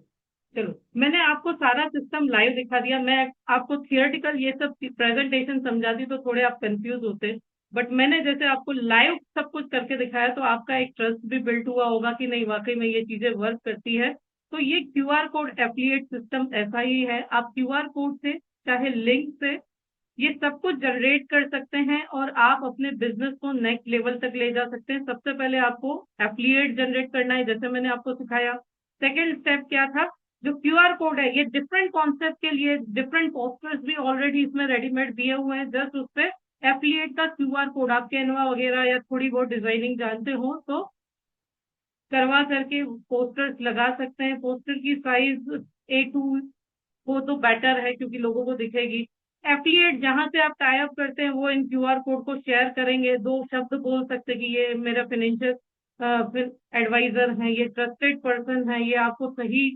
चलो, मैंने आपको सारा सिस्टम लाइव दिखा दिया। मैं आपको थियोरेटिकल ये सब प्रेजेंटेशन समझाती तो थोड़े आप कंफ्यूज होते, बट मैंने जैसे आपको लाइव सब कुछ करके दिखाया तो आपका एक ट्रस्ट भी बिल्ट हुआ होगा कि नहीं, वाकई में ये चीजें वर्क करती है। तो ये क्यूआर कोड एफिलिएट सिस्टम ऐसा ही है। आप क्यूआर कोड से, चाहे लिंक से, ये सब कुछ जनरेट कर सकते हैं, और आप अपने बिजनेस को नेक्स्ट लेवल तक ले जा सकते हैं। सबसे पहले आपको एफिलिएट जनरेट करना है, जैसे मैंने आपको सिखाया। सेकेंड स्टेप क्या था, जो क्यूआर कोड है, ये डिफरेंट कॉन्सेप्ट के लिए डिफरेंट पोस्टर्स भी ऑलरेडी इसमें रेडीमेड दिए हुए हैं। जस्ट उस पर एफिलिएट का क्यूआर कोड, आप कैनवा वगैरह या थोड़ी बहुत डिजाइनिंग जानते हो तो करवा करके पोस्टर्स लगा सकते हैं। पोस्टर की साइज A2 वो तो बेटर है क्योंकि लोगों को दिखेगी। एफिलिएट जहां से आप टाई अप करते हैं वो इन क्यूआर कोड को शेयर करेंगे, 2 शब्द बोल सकते कि ये मेरा फिर एडवाइजर है, ये ट्रस्टेड पर्सन है, ये आपको सही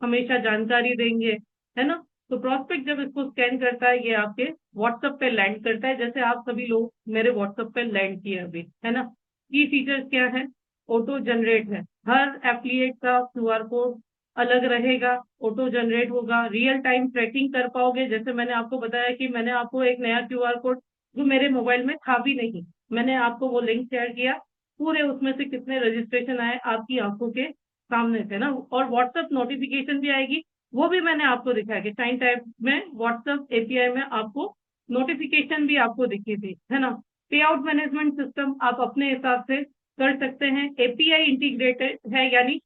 हमेशा जानकारी देंगे, है ना। तो प्रोस्पेक्ट जब इसको स्कैन करता है, ये आपके व्हाट्सएप पे लैंड करता है, जैसे आप सभी लोग मेरे व्हाट्सएप पे लैंड किए अभी, है ना। की फीचर्स क्या है, ऑटो जनरेट है, हर एफिलिएट का क्यूआर कोड अलग रहेगा, ऑटो जनरेट होगा, रियल टाइम ट्रैकिंग कर पाओगे। जैसे मैंने आपको बताया कि मैंने आपको एक नया क्यूआर कोड जो मेरे मोबाइल में था भी नहीं, मैंने आपको वो लिंक शेयर किया, पूरे उसमें से कितने रजिस्ट्रेशन आए आपकी आंखों के सामने थे ना। और व्हाट्सएप नोटिफिकेशन भी आएगी, वो भी मैंने आपको दिखाया कि टाइम टाइप में व्हाट्सएप एपीआई में आपको नोटिफिकेशन भी आपको दिखी थी, है ना। पे आउट मैनेजमेंट सिस्टम आप अपने हिसाब से कर सकते हैं। एपीआई इंटीग्रेटेड है, यानी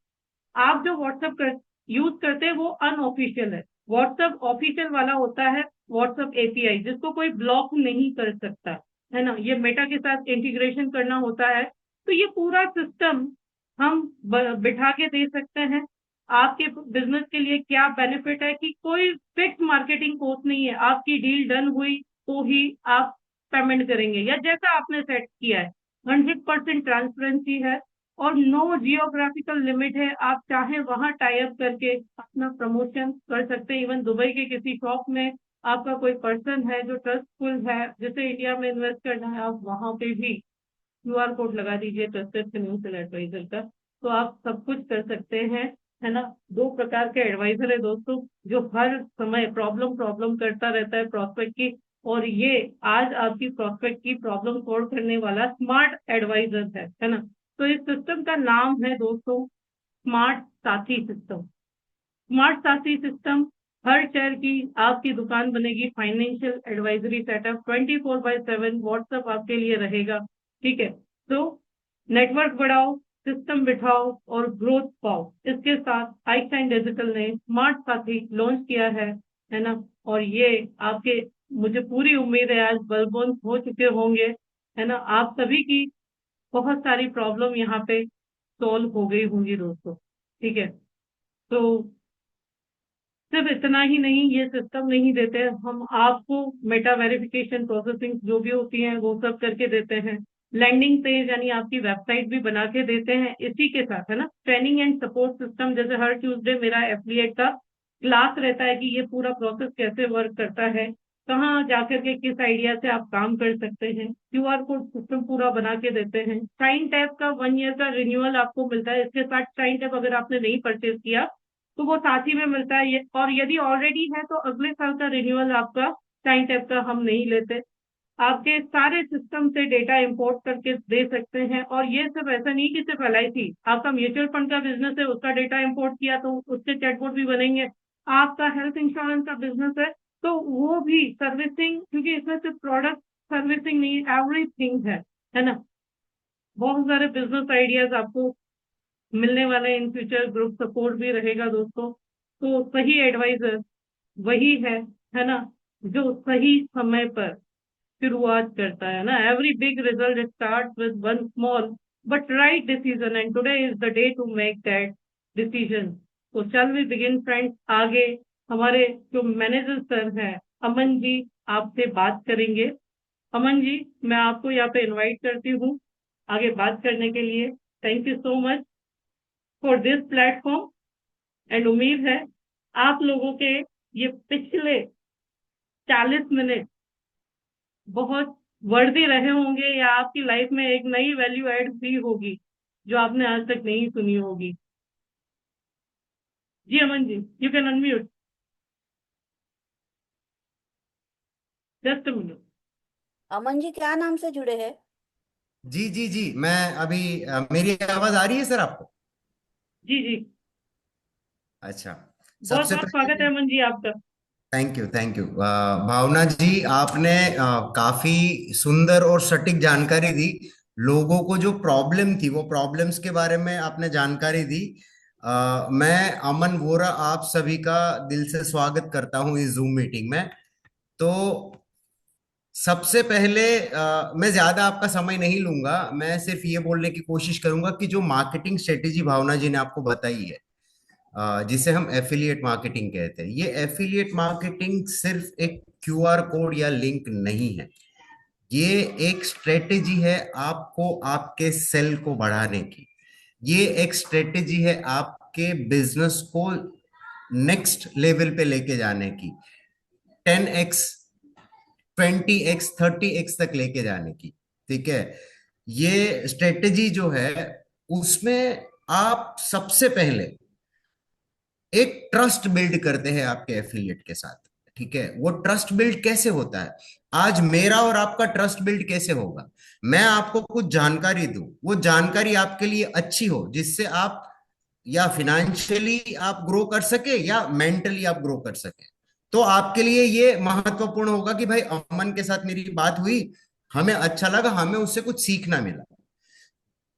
आप जो व्हाट्सएप यूज करते हैं वो अनऑफिशियल है। व्हाट्सएप ऑफिशियल वाला होता है व्हाट्सएप एपीआई, जिसको कोई ब्लॉक नहीं कर सकता, है ना। ये मेटा के साथ इंटीग्रेशन करना होता है। तो ये पूरा सिस्टम हम बिठा के दे सकते हैं। आपके बिजनेस के लिए क्या बेनिफिट है कि कोई फिक्स मार्केटिंग कॉस्ट नहीं है। आपकी डील डन हुई तो ही आप पेमेंट करेंगे, या जैसा आपने सेट किया है। 100% ट्रांसपेरेंसी है और नो जियोग्राफिकल लिमिट है। आप चाहे वहां टाई अप करके अपना प्रमोशन कर सकते हैं। इवन दुबई के किसी शॉप में आपका कोई पर्सन है जो ट्रस्टफुल है, जिसे इंडिया में इन्वेस्ट करना है, आप वहां पे भी क्यूआर कोड लगा दीजिए ट्रस्टेड फाइनेंशियल एडवाइजर का, तो आप सब कुछ कर सकते हैं, है ना। दो प्रकार के एडवाइजर है दोस्तों, जो हर समय प्रॉब्लम प्रॉब्लम करता रहता है प्रॉस्पेक्ट की, और ये आज आपकी प्रॉस्पेक्ट की प्रॉब्लम सॉल्व करने वाला स्मार्ट एडवाइजर है ना। तो इस सिस्टम का नाम है दोस्तों स्मार्ट साथी सिस्टम। स्मार्ट साथी सिस्टम, हर शहर की आपकी दुकान बनेगी फाइनेंशियल एडवाइजरी सेटअप 24/7 व्हाट्सएप आपके लिए रहेगा। ठीक है, तो नेटवर्क बढ़ाओ, सिस्टम बिठाओ और ग्रोथ पाओ। इसके साथ आइकसाइन डिजिटल ने स्मार्ट साथी लॉन्च किया है ना। और ये आपके, मुझे पूरी उम्मीद है आज बल्बोन हो चुके होंगे, है ना। आप सभी की बहुत सारी प्रॉब्लम यहाँ पे सॉल्व हो गई होंगी दोस्तों। ठीक है, तो सिर्फ इतना ही नहीं, ये सिस्टम नहीं देते हम आपको, मेटा वेरिफिकेशन प्रोसेसिंग जो भी होती है वो सब करके देते हैं। लैंडिंग पेज यानी आपकी वेबसाइट भी बना के देते हैं इसी के साथ, है ना। ट्रेनिंग एंड सपोर्ट सिस्टम, जैसे हर ट्यूसडे मेरा एफिलिएट का क्लास रहता है कि ये पूरा प्रोसेस कैसे वर्क करता है, कहाँ जाकर के किस आइडिया से आप काम कर सकते हैं। क्यूआर कोड सिस्टम पूरा बना के देते हैं। शाइन टैब का 1 ईयर का रिन्यूअल आपको मिलता है। इसके साथ शाइन टैब अगर आपने नहीं परचेज किया तो वो साथ ही में मिलता है। और यदि ऑलरेडी है तो अगले साल का रिन्यूअल आपका शाइन टैब का हम नहीं लेते। आपके सारे सिस्टम से डेटा इंपोर्ट करके दे सकते हैं। और ये सिर्फ ऐसा नहीं कि सिर्फ एलआईसी, आपका म्यूचुअल फंड का बिजनेस है, उसका डेटा इंपोर्ट किया तो उसके चैटबॉट भी बनेंगे। आपका हेल्थ इंश्योरेंस का बिजनेस है तो वो भी सर्विसिंग, क्योंकि इसमें सिर्फ प्रोडक्ट सर्विसिंग नहीं, एवरीथिंग है ना। बहुत सारे बिजनेस आइडियाज आपको मिलने वाले इन फ्यूचर। ग्रुप सपोर्ट भी रहेगा दोस्तों। तो सही एडवाइजर वही है ना, जो सही समय पर शुरुआत करता है ना। Every big result start with one small but right decision, and today is the day to make that decision. तो चल वी बिगिन फ्रेंड्स। आगे हमारे जो मैनेजर सर हैं अमन जी आपसे बात करेंगे। अमन जी, मैं आपको यहाँ पे इनवाइट करती हूँ आगे बात करने के लिए। Thank you so much for this platform. And उम्मीद है आप लोगों के ये पिछले 40 मिनट बहुत वर्दी रहे होंगे, या आपकी लाइफ में एक नई वैल्यू ऐड हुई होगी जो आपने आज तक नहीं सुनी होगी। जी Aman ji, you can unmute. Just a minute. Aman ji क्या नाम से जुड़े हैं? जी जी जी, मैं अभी मेरी आवाज आ रही है सर आपको? जी जी, अच्छा। बहुत सबसे बहुत स्वागत है पहले अमन जी आपका। Thank you thank you. Bhavna ji, आपने काफी सुंदर और सटीक जानकारी दी। लोगों को जो प्रॉब्लम थी वो प्रॉब्लम्स के बारे में आपने जानकारी दी। मैं अमन वोरा आप सभी का दिल से स्वागत करता हूं इस जूम मीटिंग में। तो सबसे पहले मैं ज्यादा आपका समय नहीं लूंगा। मैं सिर्फ ये बोलने की कोशिश करूंगा कि जो मार्केटिंग स्ट्रेटेजी भावना जी ने आपको बताई है, जिसे हम एफिलिएट मार्केटिंग कहते हैं, ये एफिलिएट मार्केटिंग सिर्फ एक क्यूआर कोड या लिंक नहीं है। ये एक स्ट्रेटेजी है आपको आपके सेल को बढ़ाने की। ये एक स्ट्रेटेजी है आपके बिजनेस को नेक्स्ट लेवल पे लेके जाने की, 10x 20x 30x तक लेके जाने की। ठीक है, ये स्ट्रेटेजी जो है उसमें आप सबसे पहले एक ट्रस्ट बिल्ड करते हैं आपके एफिलिएट के साथ। ठीक है, वो ट्रस्ट बिल्ड कैसे होता है? आज मेरा और आपका ट्रस्ट बिल्ड कैसे होगा? मैं आपको कुछ जानकारी दूं, वो जानकारी आपके लिए अच्छी हो, जिससे आप या फिनेंशियली आप ग्रो कर सके या मेंटली आप ग्रो कर सके। तो आपके लिए ये महत्वपूर्ण होगा कि भाई अमन के साथ मेरी बात हुई, हमें अच्छा लगा, हमें उससे कुछ सीखना मिला।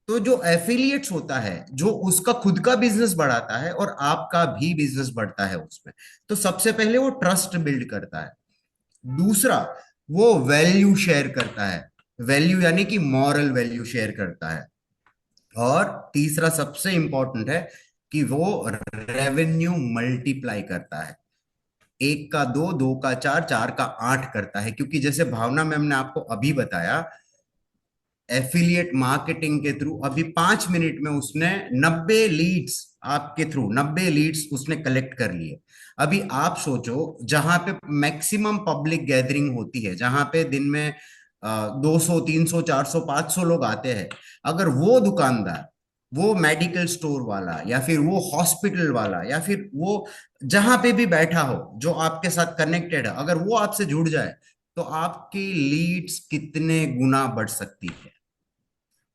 तो जो एफिलिएट्स होता है, जो उसका खुद का बिजनेस बढ़ाता है और आपका भी बिजनेस बढ़ता है उसमें, तो सबसे पहले वो ट्रस्ट बिल्ड करता है। दूसरा, वो वैल्यू शेयर करता है, वैल्यू यानी कि मॉरल वैल्यू शेयर करता है। और तीसरा सबसे इंपॉर्टेंट है कि वो रेवेन्यू मल्टीप्लाई करता है। एक का दो, दो का चार, चार का आठ करता है, क्योंकि जैसे भावना मैम ने आपको अभी बताया, एफिलिएट मार्केटिंग के थ्रू अभी 5 मिनट में उसने 90 लीड्स, आपके थ्रू 90 लीड्स उसने कलेक्ट कर लिए। अभी आप सोचो, जहां पे मैक्सिमम पब्लिक गैदरिंग होती है, जहां पे दिन में 200 300 400 500 लोग आते हैं, अगर वो दुकानदार, वो मेडिकल स्टोर वाला, या फिर वो हॉस्पिटल वाला, या फिर वो जहां पे भी बैठा हो जो आपके साथ कनेक्टेड है, अगर वो आपसे जुड़ जाए, तो आपकी लीड्स कितने गुना बढ़ सकती है।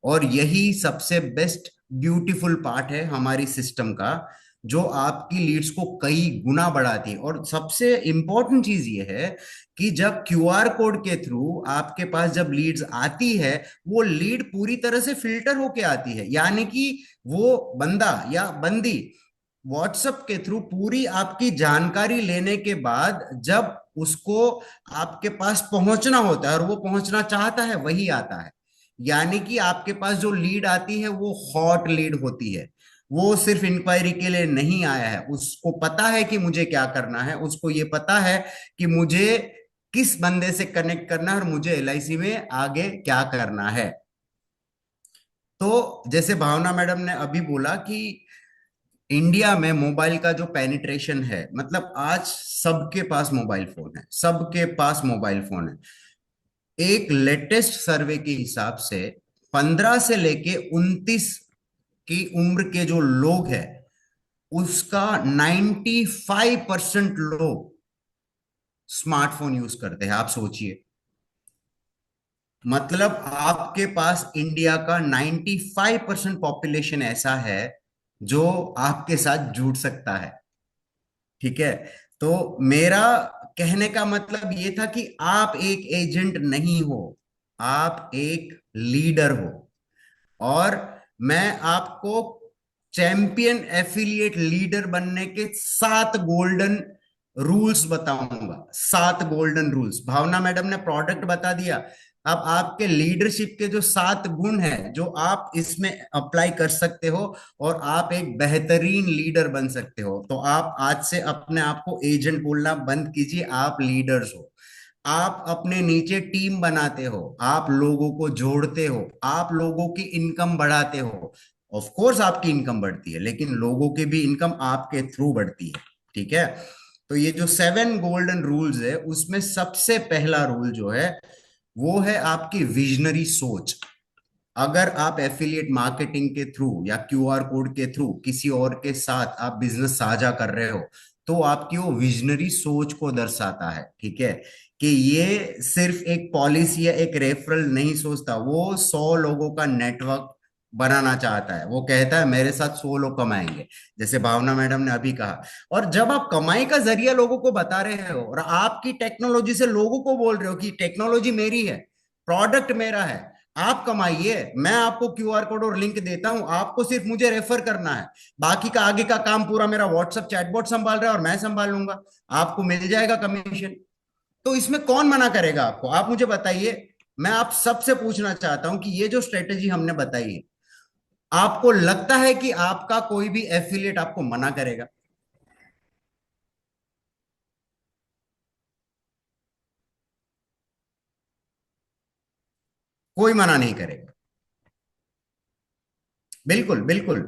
और यही सबसे बेस्ट ब्यूटीफुल पार्ट है हमारी सिस्टम का, जो आपकी लीड्स को कई गुना बढ़ाती है। और सबसे इंपॉर्टेंट चीज ये है कि जब क्यूआर कोड के थ्रू आपके पास जब लीड्स आती है, वो लीड पूरी तरह से फिल्टर होके आती है, यानी कि वो बंदा या बंदी व्हाट्सएप के थ्रू पूरी आपकी जानकारी लेने के बाद जब उसको आपके पास पहुंचना होता है और वो पहुंचना चाहता है, वही आता है। यानी कि आपके पास जो लीड आती है वो हॉट लीड होती है। वो सिर्फ इंक्वायरी के लिए नहीं आया है, उसको पता है कि मुझे क्या करना है, उसको ये पता है कि मुझे किस बंदे से कनेक्ट करना है और मुझे एलआईसी में आगे क्या करना है। तो जैसे भावना मैडम ने अभी बोला कि इंडिया में मोबाइल का जो पेनिट्रेशन है, मतलब आज सबके पास मोबाइल फोन है, सबके पास मोबाइल फोन है। एक लेटेस्ट सर्वे के हिसाब से 15 से लेके 29 की उम्र के जो लोग हैं, उसका 95% लोग स्मार्टफोन यूज करते हैं। आप सोचिए, मतलब आपके पास इंडिया का 95% पॉपुलेशन ऐसा है जो आपके साथ जुड़ सकता है। ठीक है। तो मेरा कहने का मतलब ये था कि आप एक एजेंट नहीं हो, आप एक लीडर हो। और मैं आपको चैंपियन एफिलिएट लीडर बनने के 7 गोल्डन रूल्स बताऊंगा। 7 गोल्डन रूल्स, भावना मैडम ने प्रोडक्ट बता दिया। अब आपके लीडरशिप के जो 7 गुण हैं, जो आप इसमें अप्लाई कर सकते हो, और आप एक बेहतरीन लीडर बन सकते हो। तो आप आज से अपने आप को एजेंट बोलना बंद कीजिए, आप लीडर्स हो। आप अपने नीचे टीम बनाते हो, आप लोगों को जोड़ते हो, आप लोगों की इनकम बढ़ाते हो। ऑफ कोर्स आपकी इनकम बढ़ती है, लेकिन लोगों की भी इनकम आपके थ्रू बढ़ती है। ठीक है। तो ये जो 7 गोल्डन रूल्स है, उसमें सबसे पहला रूल जो है, वो है आपकी विजनरी सोच। अगर आप एफिलिएट मार्केटिंग के थ्रू या क्यूआर कोड के थ्रू किसी और के साथ आप बिजनेस साझा कर रहे हो, तो आपकी वो विजनरी सोच को दर्शाता है। ठीक है। कि ये सिर्फ एक पॉलिसी या एक रेफरल नहीं सोचता, वो 100 लोगों का नेटवर्क बनाना चाहता है। वो कहता है मेरे साथ 100 लोग कमाएंगे, जैसे भावना मैडम ने अभी कहा। और जब आप कमाई का जरिया लोगों को बता रहे हो और आपकी टेक्नोलॉजी से लोगों को बोल रहे हो कि टेक्नोलॉजी मेरी है, प्रोडक्ट मेरा है, आप कमाइए, मैं आपको क्यूआर कोड और लिंक देता हूं, आपको सिर्फ मुझे रेफर करना है, बाकी का आगे का काम पूरा मेरा व्हाट्सएप चैटबॉट संभाल रहा है और मैं संभाल लूंगा, आपको मिल जाएगा कमीशन। तो इसमें कौन मना करेगा आपको? आप मुझे बताइए। मैं आप सबसे पूछना चाहता हूं कि ये जो स्ट्रेटेजी हमने बताई है, आपको लगता है कि आपका कोई भी एफिलिएट आपको मना करेगा? कोई मना नहीं करेगा। बिल्कुल बिल्कुल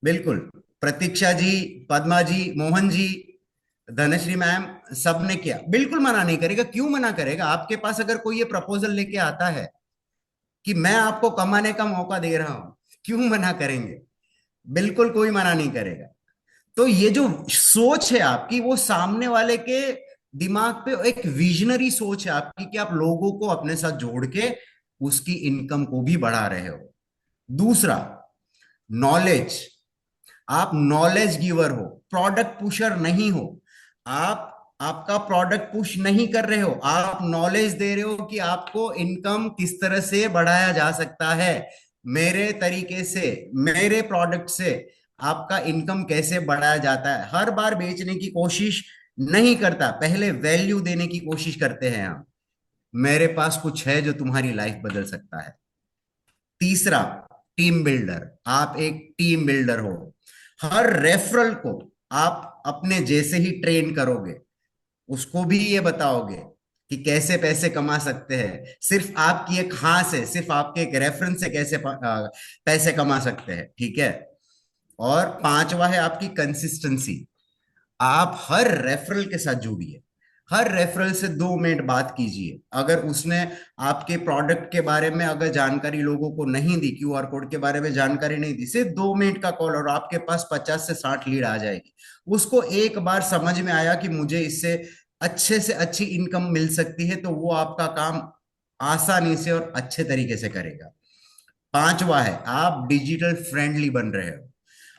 बिल्कुल। प्रतीक्षा जी, पद्मा जी, मोहन जी, धनश्री मैम, सबने किया, बिल्कुल मना नहीं करेगा। क्यों मना करेगा? आपके पास अगर कोई ये प्रपोजल लेके आता है कि मैं आपको कमाने का मौका दे रहा हूं, क्यों मना करेंगे? बिल्कुल कोई मना नहीं करेगा। तो ये जो सोच है आपकी, वो सामने वाले के दिमाग पे एक विजनरी सोच है आपकी, कि आप लोगों को अपने साथ जोड़ के उसकी इनकम को भी बढ़ा रहे हो। दूसरा, नॉलेज। आप नॉलेज गिवर हो, प्रोडक्ट पुशर नहीं हो। आप आपका प्रोडक्ट पुश नहीं कर रहे हो, आप नॉलेज दे रहे हो कि आपको इनकम किस तरह से बढ़ाया जा सकता है, मेरे तरीके से, मेरे प्रोडक्ट से आपका इनकम कैसे बढ़ाया जाता है। हर बार बेचने की कोशिश नहीं करता, पहले वैल्यू देने की कोशिश करते हैं हम। मेरे पास कुछ है जो तुम्हारी लाइफ बदल सकता है। तीसरा, टीम बिल्डर। आप एक टीम बिल्डर हो। हर रेफरल को आप अपने जैसे ही ट्रेन करोगे, उसको भी ये बताओगे कि कैसे पैसे कमा सकते हैं, सिर्फ आपकी एक हाँ से, सिर्फ आपके एक रेफरेंस से कैसे पैसे कमा सकते हैं, ठीक है। और पांचवा है आपकी कंसिस्टेंसी। आप हर रेफरल के साथ जुड़िए, हर रेफरल से 2 मिनट बात कीजिए। अगर उसने आपके प्रोडक्ट के बारे में अगर जानकारी लोगों को नहीं दी, क्यूआर कोड के बारे में जानकारी नहीं दी, सिर्फ 2 मिनट का कॉल और आपके पास 50 से 60 लीड आ जाएगी। उसको एक बार समझ में आया कि मुझे इससे अच्छे से अच्छी इनकम मिल सकती है, तो वो आपका काम आसानी से और अच्छे तरीके से करेगा। पांचवा है, आप डिजिटल फ्रेंडली बन रहे हो।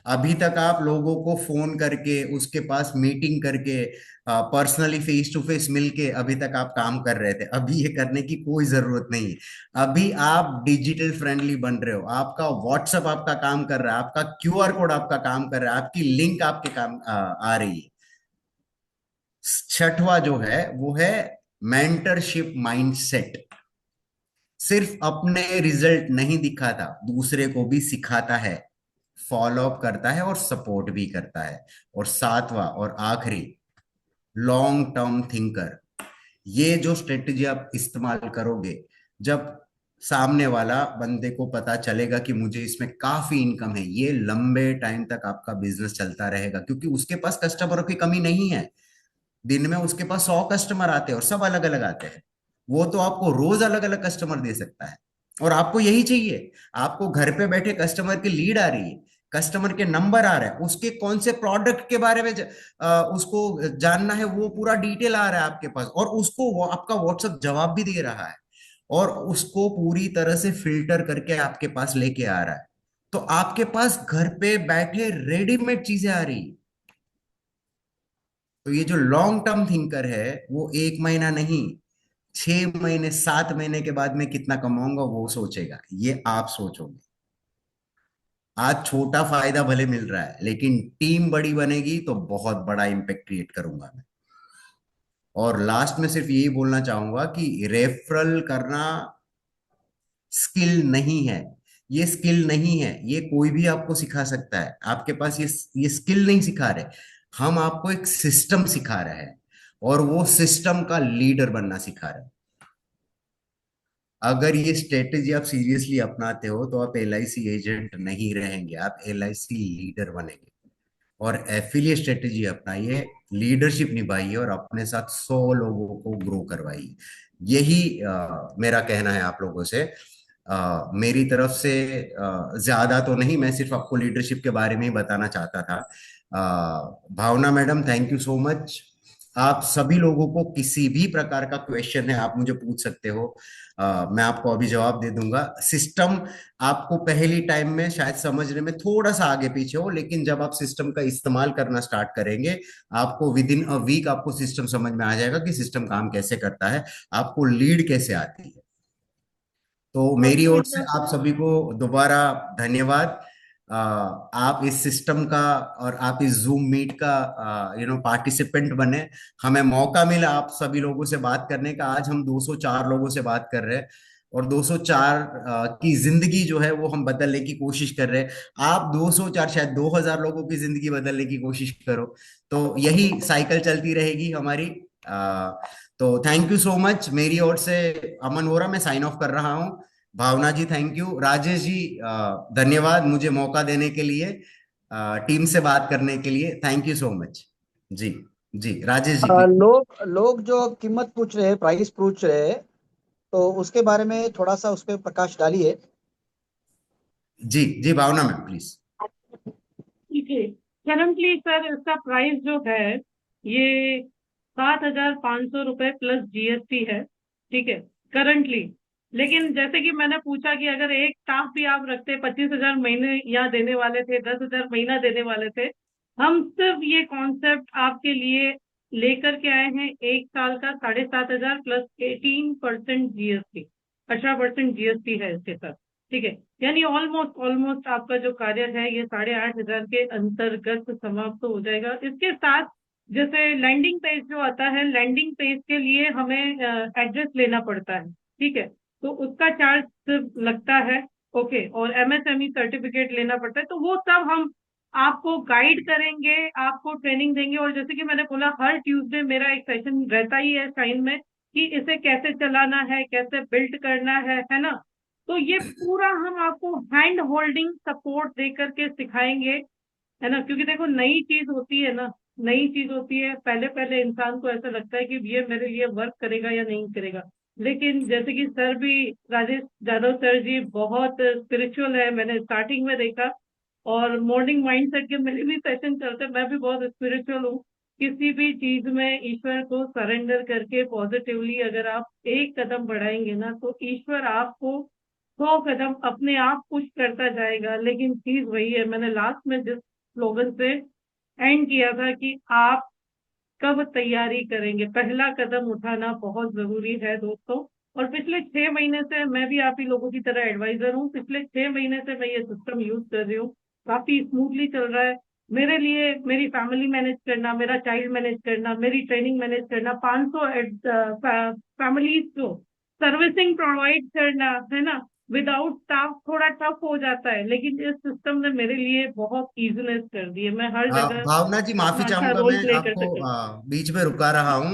अभी तक आप लोगों को फोन करके, उसके पास मीटिंग करके, पर्सनली फेस टू फेस मिलके अभी तक आप काम कर रहे थे, अभी ये करने की कोई जरूरत नहीं है। अभी आप डिजिटल फ्रेंडली बन रहे हो। आपका व्हाट्सएप आपका काम कर रहा है, आपका क्यूआर कोड आपका काम कर रहा है, आपकी लिंक आपके काम आ रही है। छठवा जो है वो है मेंटरशिप माइंडसेट। सिर्फ अपने रिजल्ट नहीं दिखाता, दूसरे को भी सिखाता है, फॉलो अप करता है और सपोर्ट भी करता है। और सातवां और आखिरी, लॉन्ग टर्म थिंकर। ये जो स्ट्रेटेजी आप इस्तेमाल करोगे, जब सामने वाला बंदे को पता चलेगा कि मुझे इसमें काफी इनकम है, ये लंबे टाइम तक आपका बिजनेस चलता रहेगा, क्योंकि उसके पास कस्टमरों की कमी नहीं है। दिन में उसके पास 100 कस्टमर आते हैं और सब अलग अलग आते हैं। वो तो आपको रोज अलग अलग कस्टमर दे सकता है, और आपको यही चाहिए। आपको घर पे बैठे कस्टमर की लीड आ रही है, कस्टमर के नंबर आ रहा है, उसके कौन से प्रोडक्ट के बारे में उसको जानना है, वो पूरा डिटेल आ रहा है आपके पास, और उसको वो आपका व्हाट्सएप जवाब भी दे रहा है, और उसको पूरी तरह से फिल्टर करके आपके पास लेके आ रहा है। तो आपके पास घर पे बैठे रेडीमेड चीजें आ रही। तो ये जो लॉन्ग टर्म थिंकर है, वो 1 महीना नहीं, 6 महीने 7 महीने के बाद मैं कितना कमाऊंगा वो सोचेगा, ये आप सोचोगे। आज छोटा फायदा भले मिल रहा है, लेकिन टीम बड़ी बनेगी तो बहुत बड़ा इंपैक्ट क्रिएट करूंगा मैं। और लास्ट में सिर्फ यही बोलना चाहूंगा कि रेफरल करना स्किल नहीं है। ये स्किल नहीं है, ये कोई भी आपको सिखा सकता है। आपके पास ये स्किल नहीं सिखा रहे, हम आपको एक सिस्टम सिखा रहे हैं, और वो सिस्टम का लीडर बनना सिखा रहे हैं। अगर ये स्ट्रेटेजी आप सीरियसली अपनाते हो तो आप एलआईसी एजेंट नहीं रहेंगे, आप एलआईसी लीडर बनेंगे। और एफिलिएट स्ट्रेटेजी अपनाइए, लीडरशिप निभाइए, और अपने साथ 100 लोगों को ग्रो करवाइए। यही मेरा कहना है आप लोगों से। मेरी तरफ से ज्यादा तो नहीं, मैं सिर्फ आपको लीडरशिप के बारे में ही बताना चाहता था। Bhavna madam, thank you so much. आप सभी लोगों को किसी भी प्रकार का क्वेश्चन है आप मुझे पूछ सकते हो, मैं आपको अभी जवाब दे दूंगा। सिस्टम आपको पहली टाइम में शायद समझने में थोड़ा सा आगे पीछे हो, लेकिन जब आप सिस्टम का इस्तेमाल करना स्टार्ट करेंगे, आपको विद इन अ वीक आपको सिस्टम समझ में आ जाएगा कि सिस्टम काम कैसे करता है, आपको लीड कैसे आती है। तो मेरी ओके ओर से सर। आप सभी को दोबारा धन्यवाद। आप इस सिस्टम का और आप इस जूम मीट का पार्टिसिपेंट बने। हमें मौका मिला आप सभी लोगों से बात करने का। आज हम 204 लोगों से बात कर रहे हैं, और 204 की जिंदगी जो है वो हम बदलने की कोशिश कर रहे हैं। आप 204 शायद 2000 लोगों की जिंदगी बदलने की कोशिश करो, तो यही साइकिल चलती रहेगी हमारी। तो थैंक यू सो मच। मेरी ओर से अमन वोरा, मैं साइन ऑफ कर रहा हूँ। भावना जी थैंक यू, राजेश जी धन्यवाद मुझे मौका देने के लिए, टीम से बात करने के लिए, थैंक यू सो मच। जी, जी राजेश जी प्लीज। लोग लोग जो कीमत पूछ रहे हैं, प्राइस पूछ रहे हैं, तो उसके बारे में थोड़ा सा उस पर प्रकाश डालिए। जी, जी भावना मैम प्लीज। ठीक है। करंटली सर इसका प्राइस जो है ये 7,500 रुपये प्लस जीएसटी है। ठीक है, करंटली। लेकिन जैसे कि मैंने पूछा कि अगर एक स्टाफ भी आप रखते, 25,000 महीने यहाँ देने वाले थे, 10,000 महीना देने वाले थे। हम सिर्फ ये कॉन्सेप्ट आपके लिए लेकर के आए हैं 1 साल का 7,500 प्लस 18% जीएसटी, 18% जीएसटी है इसके साथ, ठीक है। यानी ऑलमोस्ट आपका जो कार्य है ये 8,500 के अंतर्गत समाप्त हो जाएगा। इसके साथ जैसे लैंडिंग पेज जो आता है, लैंडिंग पेज के लिए हमें एड्रेस लेना पड़ता है, ठीक है, तो उसका चार्ज लगता है, ओके, और एमएसएमई सर्टिफिकेट लेना पड़ता है, तो वो सब हम आपको गाइड करेंगे, आपको ट्रेनिंग देंगे। और जैसे कि मैंने बोला, हर ट्यूसडे मेरा एक सेशन रहता ही है शाइन में कि इसे कैसे चलाना है, कैसे बिल्ड करना है ना। तो ये पूरा हम आपको हैंड होल्डिंग सपोर्ट दे करके सिखाएंगे, है ना, क्योंकि देखो नई चीज होती है ना, नई चीज होती है, पहले पहले इंसान को ऐसा लगता है कि ये मेरे लिए वर्क करेगा या नहीं करेगा। लेकिन जैसे कि सर भी, राजेश यादव सर जी बहुत स्पिरिचुअल है, मैंने स्टार्टिंग में देखा, और मॉर्निंग माइंडसेट के मेरे भी सेशन चलते हैं, मैं भी बहुत स्पिरिचुअल हूँ। किसी भी चीज में ईश्वर को सरेंडर करके पॉजिटिवली अगर आप एक कदम बढ़ाएंगे ना, तो ईश्वर आपको 100 कदम अपने आप पुश करता जाएगा। लेकिन चीज वही है, मैंने लास्ट में जिस स्लोगन से एंड किया था कि आप कब तैयारी करेंगे, पहला कदम उठाना बहुत जरूरी है दोस्तों। और पिछले 6 महीने से मैं भी आप ही लोगों की तरह एडवाइजर हूँ, पिछले 6 महीने से मैं ये सिस्टम यूज कर रही हूँ, काफी स्मूथली चल रहा है मेरे लिए। मेरी फैमिली मैनेज करना, मेरा चाइल्ड मैनेज करना, मेरी ट्रेनिंग मैनेज करना, 500 फैमिलीज को सर्विसिंग प्रोवाइड करना, है ना, विदाउट स्टाफ थोड़ा टफ हो जाता है, लेकिन इस सिस्टम ने मेरे लिए बहुत इजीनेस कर दी है, मैं हर जगह भावना जी, माफी अपना अच्छा चाहूंगा, रोल मैं प्ले कर आपको सकती हूँ। बीच में रुका रहा हूँ।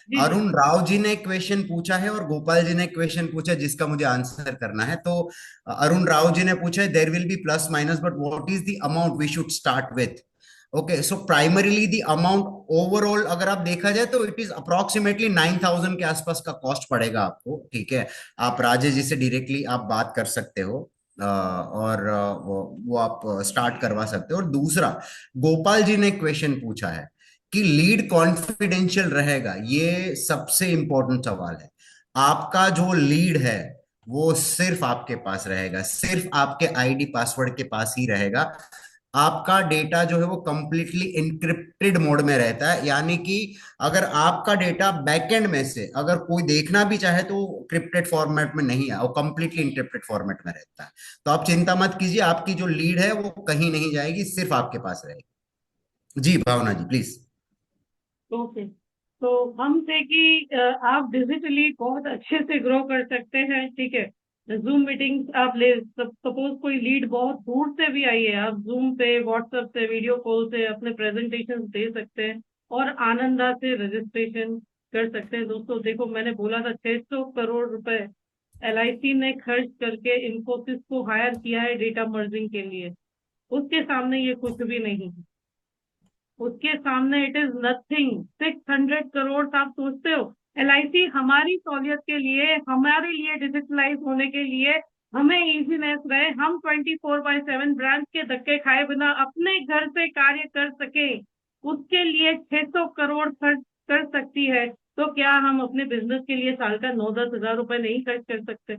जी जी। अरुण राव जी ने क्वेश्चन पूछा है और गोपाल जी ने क्वेश्चन पूछा जिसका मुझे आंसर करना है। तो अरुण राव जी ने पूछा है, there will be plus minus but what is the amount we should start with. Okay, so primarily the amount overall अगर आप देखा जाए तो इट इज अप्रोक्सीमेटली 9,000 के आसपास का कॉस्ट पड़ेगा आपको, ठीक है। आप राजेश जी से डायरेक्टली आप बात कर सकते हो, और वो आप स्टार्ट करवा सकते हो। और दूसरा, गोपाल जी ने क्वेश्चन पूछा है कि लीड कॉन्फिडेंशियल रहेगा, ये सबसे इंपॉर्टेंट सवाल है। आपका जो लीड है वो सिर्फ आपके पास रहेगा, सिर्फ आपके आईडी पासवर्ड के पास ही रहेगा। आपका डेटा जो है वो कंप्लीटली इनक्रिप्टेड मोड में रहता है, यानी कि अगर आपका डेटा बैकएंड में से अगर कोई देखना भी चाहे तो क्रिप्टेड फॉर्मेट में नहीं है, वो कंप्लीटली इनक्रिप्टेड फॉर्मेट में रहता है। तो आप चिंता मत कीजिए, आपकी जो लीड है वो कहीं नहीं जाएगी, सिर्फ आपके पास रहेगी। जी भावना जी, प्लीज। ओके, तो हम थे कि आप डिजिटली बहुत अच्छे से ग्रो कर सकते हैं, ठीक है। जूम मीटिंग्स आप ले, सपोज कोई लीड बहुत दूर से भी आई है, आप जूम पे, व्हाट्सएप से, वीडियो कॉल से अपने प्रेजेंटेशन दे सकते हैं और आनंदा से रजिस्ट्रेशन कर सकते हैं। दोस्तों देखो, मैंने बोला था 600 करोड़ रुपए एलआईसी ने खर्च करके इन्फोसिस को हायर किया है डेटा मर्जिंग के लिए, उसके सामने ये कुछ भी नहीं है, उसके सामने इट इज नथिंग। 600 करोड़ आप सोचते हो, एलआईसी हमारी सहूलियत के लिए, हमारे लिए डिजिटलाइज होने के लिए, हमें इजीनेस रहे, हम 24/7 ब्रांच के धक्के खाए बिना अपने घर से कार्य कर सके, उसके लिए 600 करोड़ खर्च कर सकती है। तो क्या हम अपने बिजनेस के लिए साल का 9-10 हजार रुपए नहीं खर्च कर सकते?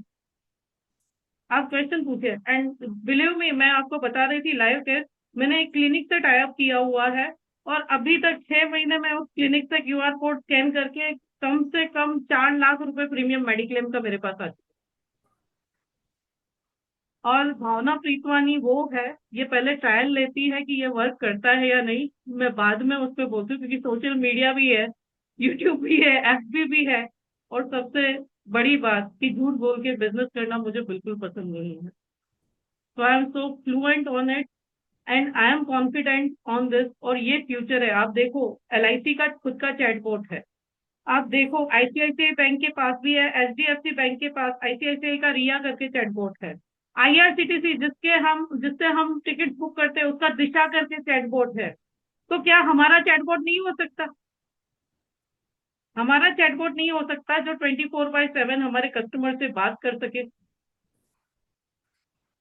आप क्वेश्चन पूछिए। एंड बिलीव मी, मैं आपको बता रही थी लाइव टेस्ट, मैंने एक क्लिनिक से टाई अप किया हुआ है, और अभी तक 6 महीने में उस क्लिनिक से क्यूआर कोड स्कैन करके कम से कम 4 लाख रुपए प्रीमियम मेडिक्लेम का मेरे पास आ चुका। और भावना प्रीतवानी वो है, ये पहले ट्रायल लेती है कि ये वर्क करता है या नहीं, मैं बाद में उस पर बोलती हूँ, क्योंकि सोशल मीडिया भी है, यूट्यूब भी है, एफबी भी है, और सबसे बड़ी बात कि झूठ बोल के बिजनेस करना मुझे बिल्कुल पसंद नहीं है। So I am so fluent on it and I am confident on this, और ये फ्यूचर है। आप देखो, एलआईसी का खुद का चैटबॉट है, आप देखो आईसीआईसीआई बैंक के पास भी है, एचडीएफसी बैंक के पास आईसीआईसीआई का रिया करके चैटबॉट है, आईआरसीटीसी जिससे हम टिकट बुक करते हैं उसका दिशा करके चैटबॉट है। तो क्या हमारा चैटबॉट नहीं हो सकता? हमारा चैटबॉट नहीं हो सकता जो 24/7 हमारे कस्टमर से बात कर सके,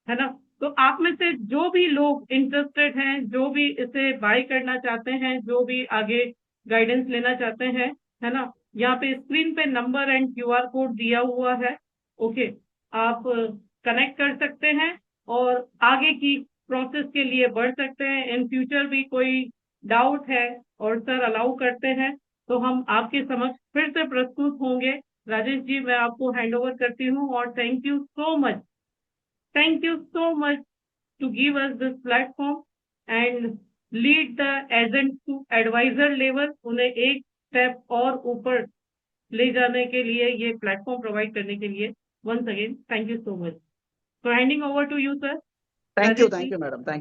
है ना? तो आप में से जो भी लोग इंटरेस्टेड हैं, जो भी इसे बाय करना चाहते हैं, जो भी आगे गाइडेंस लेना चाहते हैं, है ना, यहाँ पे स्क्रीन पे नंबर एंड क्यूआर कोड दिया हुआ है, ओके, आप कनेक्ट कर सकते हैं और आगे की प्रोसेस के लिए बढ़ सकते हैं। इन फ्यूचर भी कोई डाउट है और सर अलाउ करते हैं तो हम आपके समक्ष फिर से प्रस्तुत होंगे। राजेश जी, मैं आपको हैंड ओवर करती हूँ और thank you so much to give us this platform and lead the agent to advisor level, उन्हें एक स्टेप और ऊपर ले जाने के लिए, ये प्लेटफॉर्म प्रोवाइड करने के लिए once again thank you so much. So handing over to you, sir. Thank you Rajesh ji. Madam, thank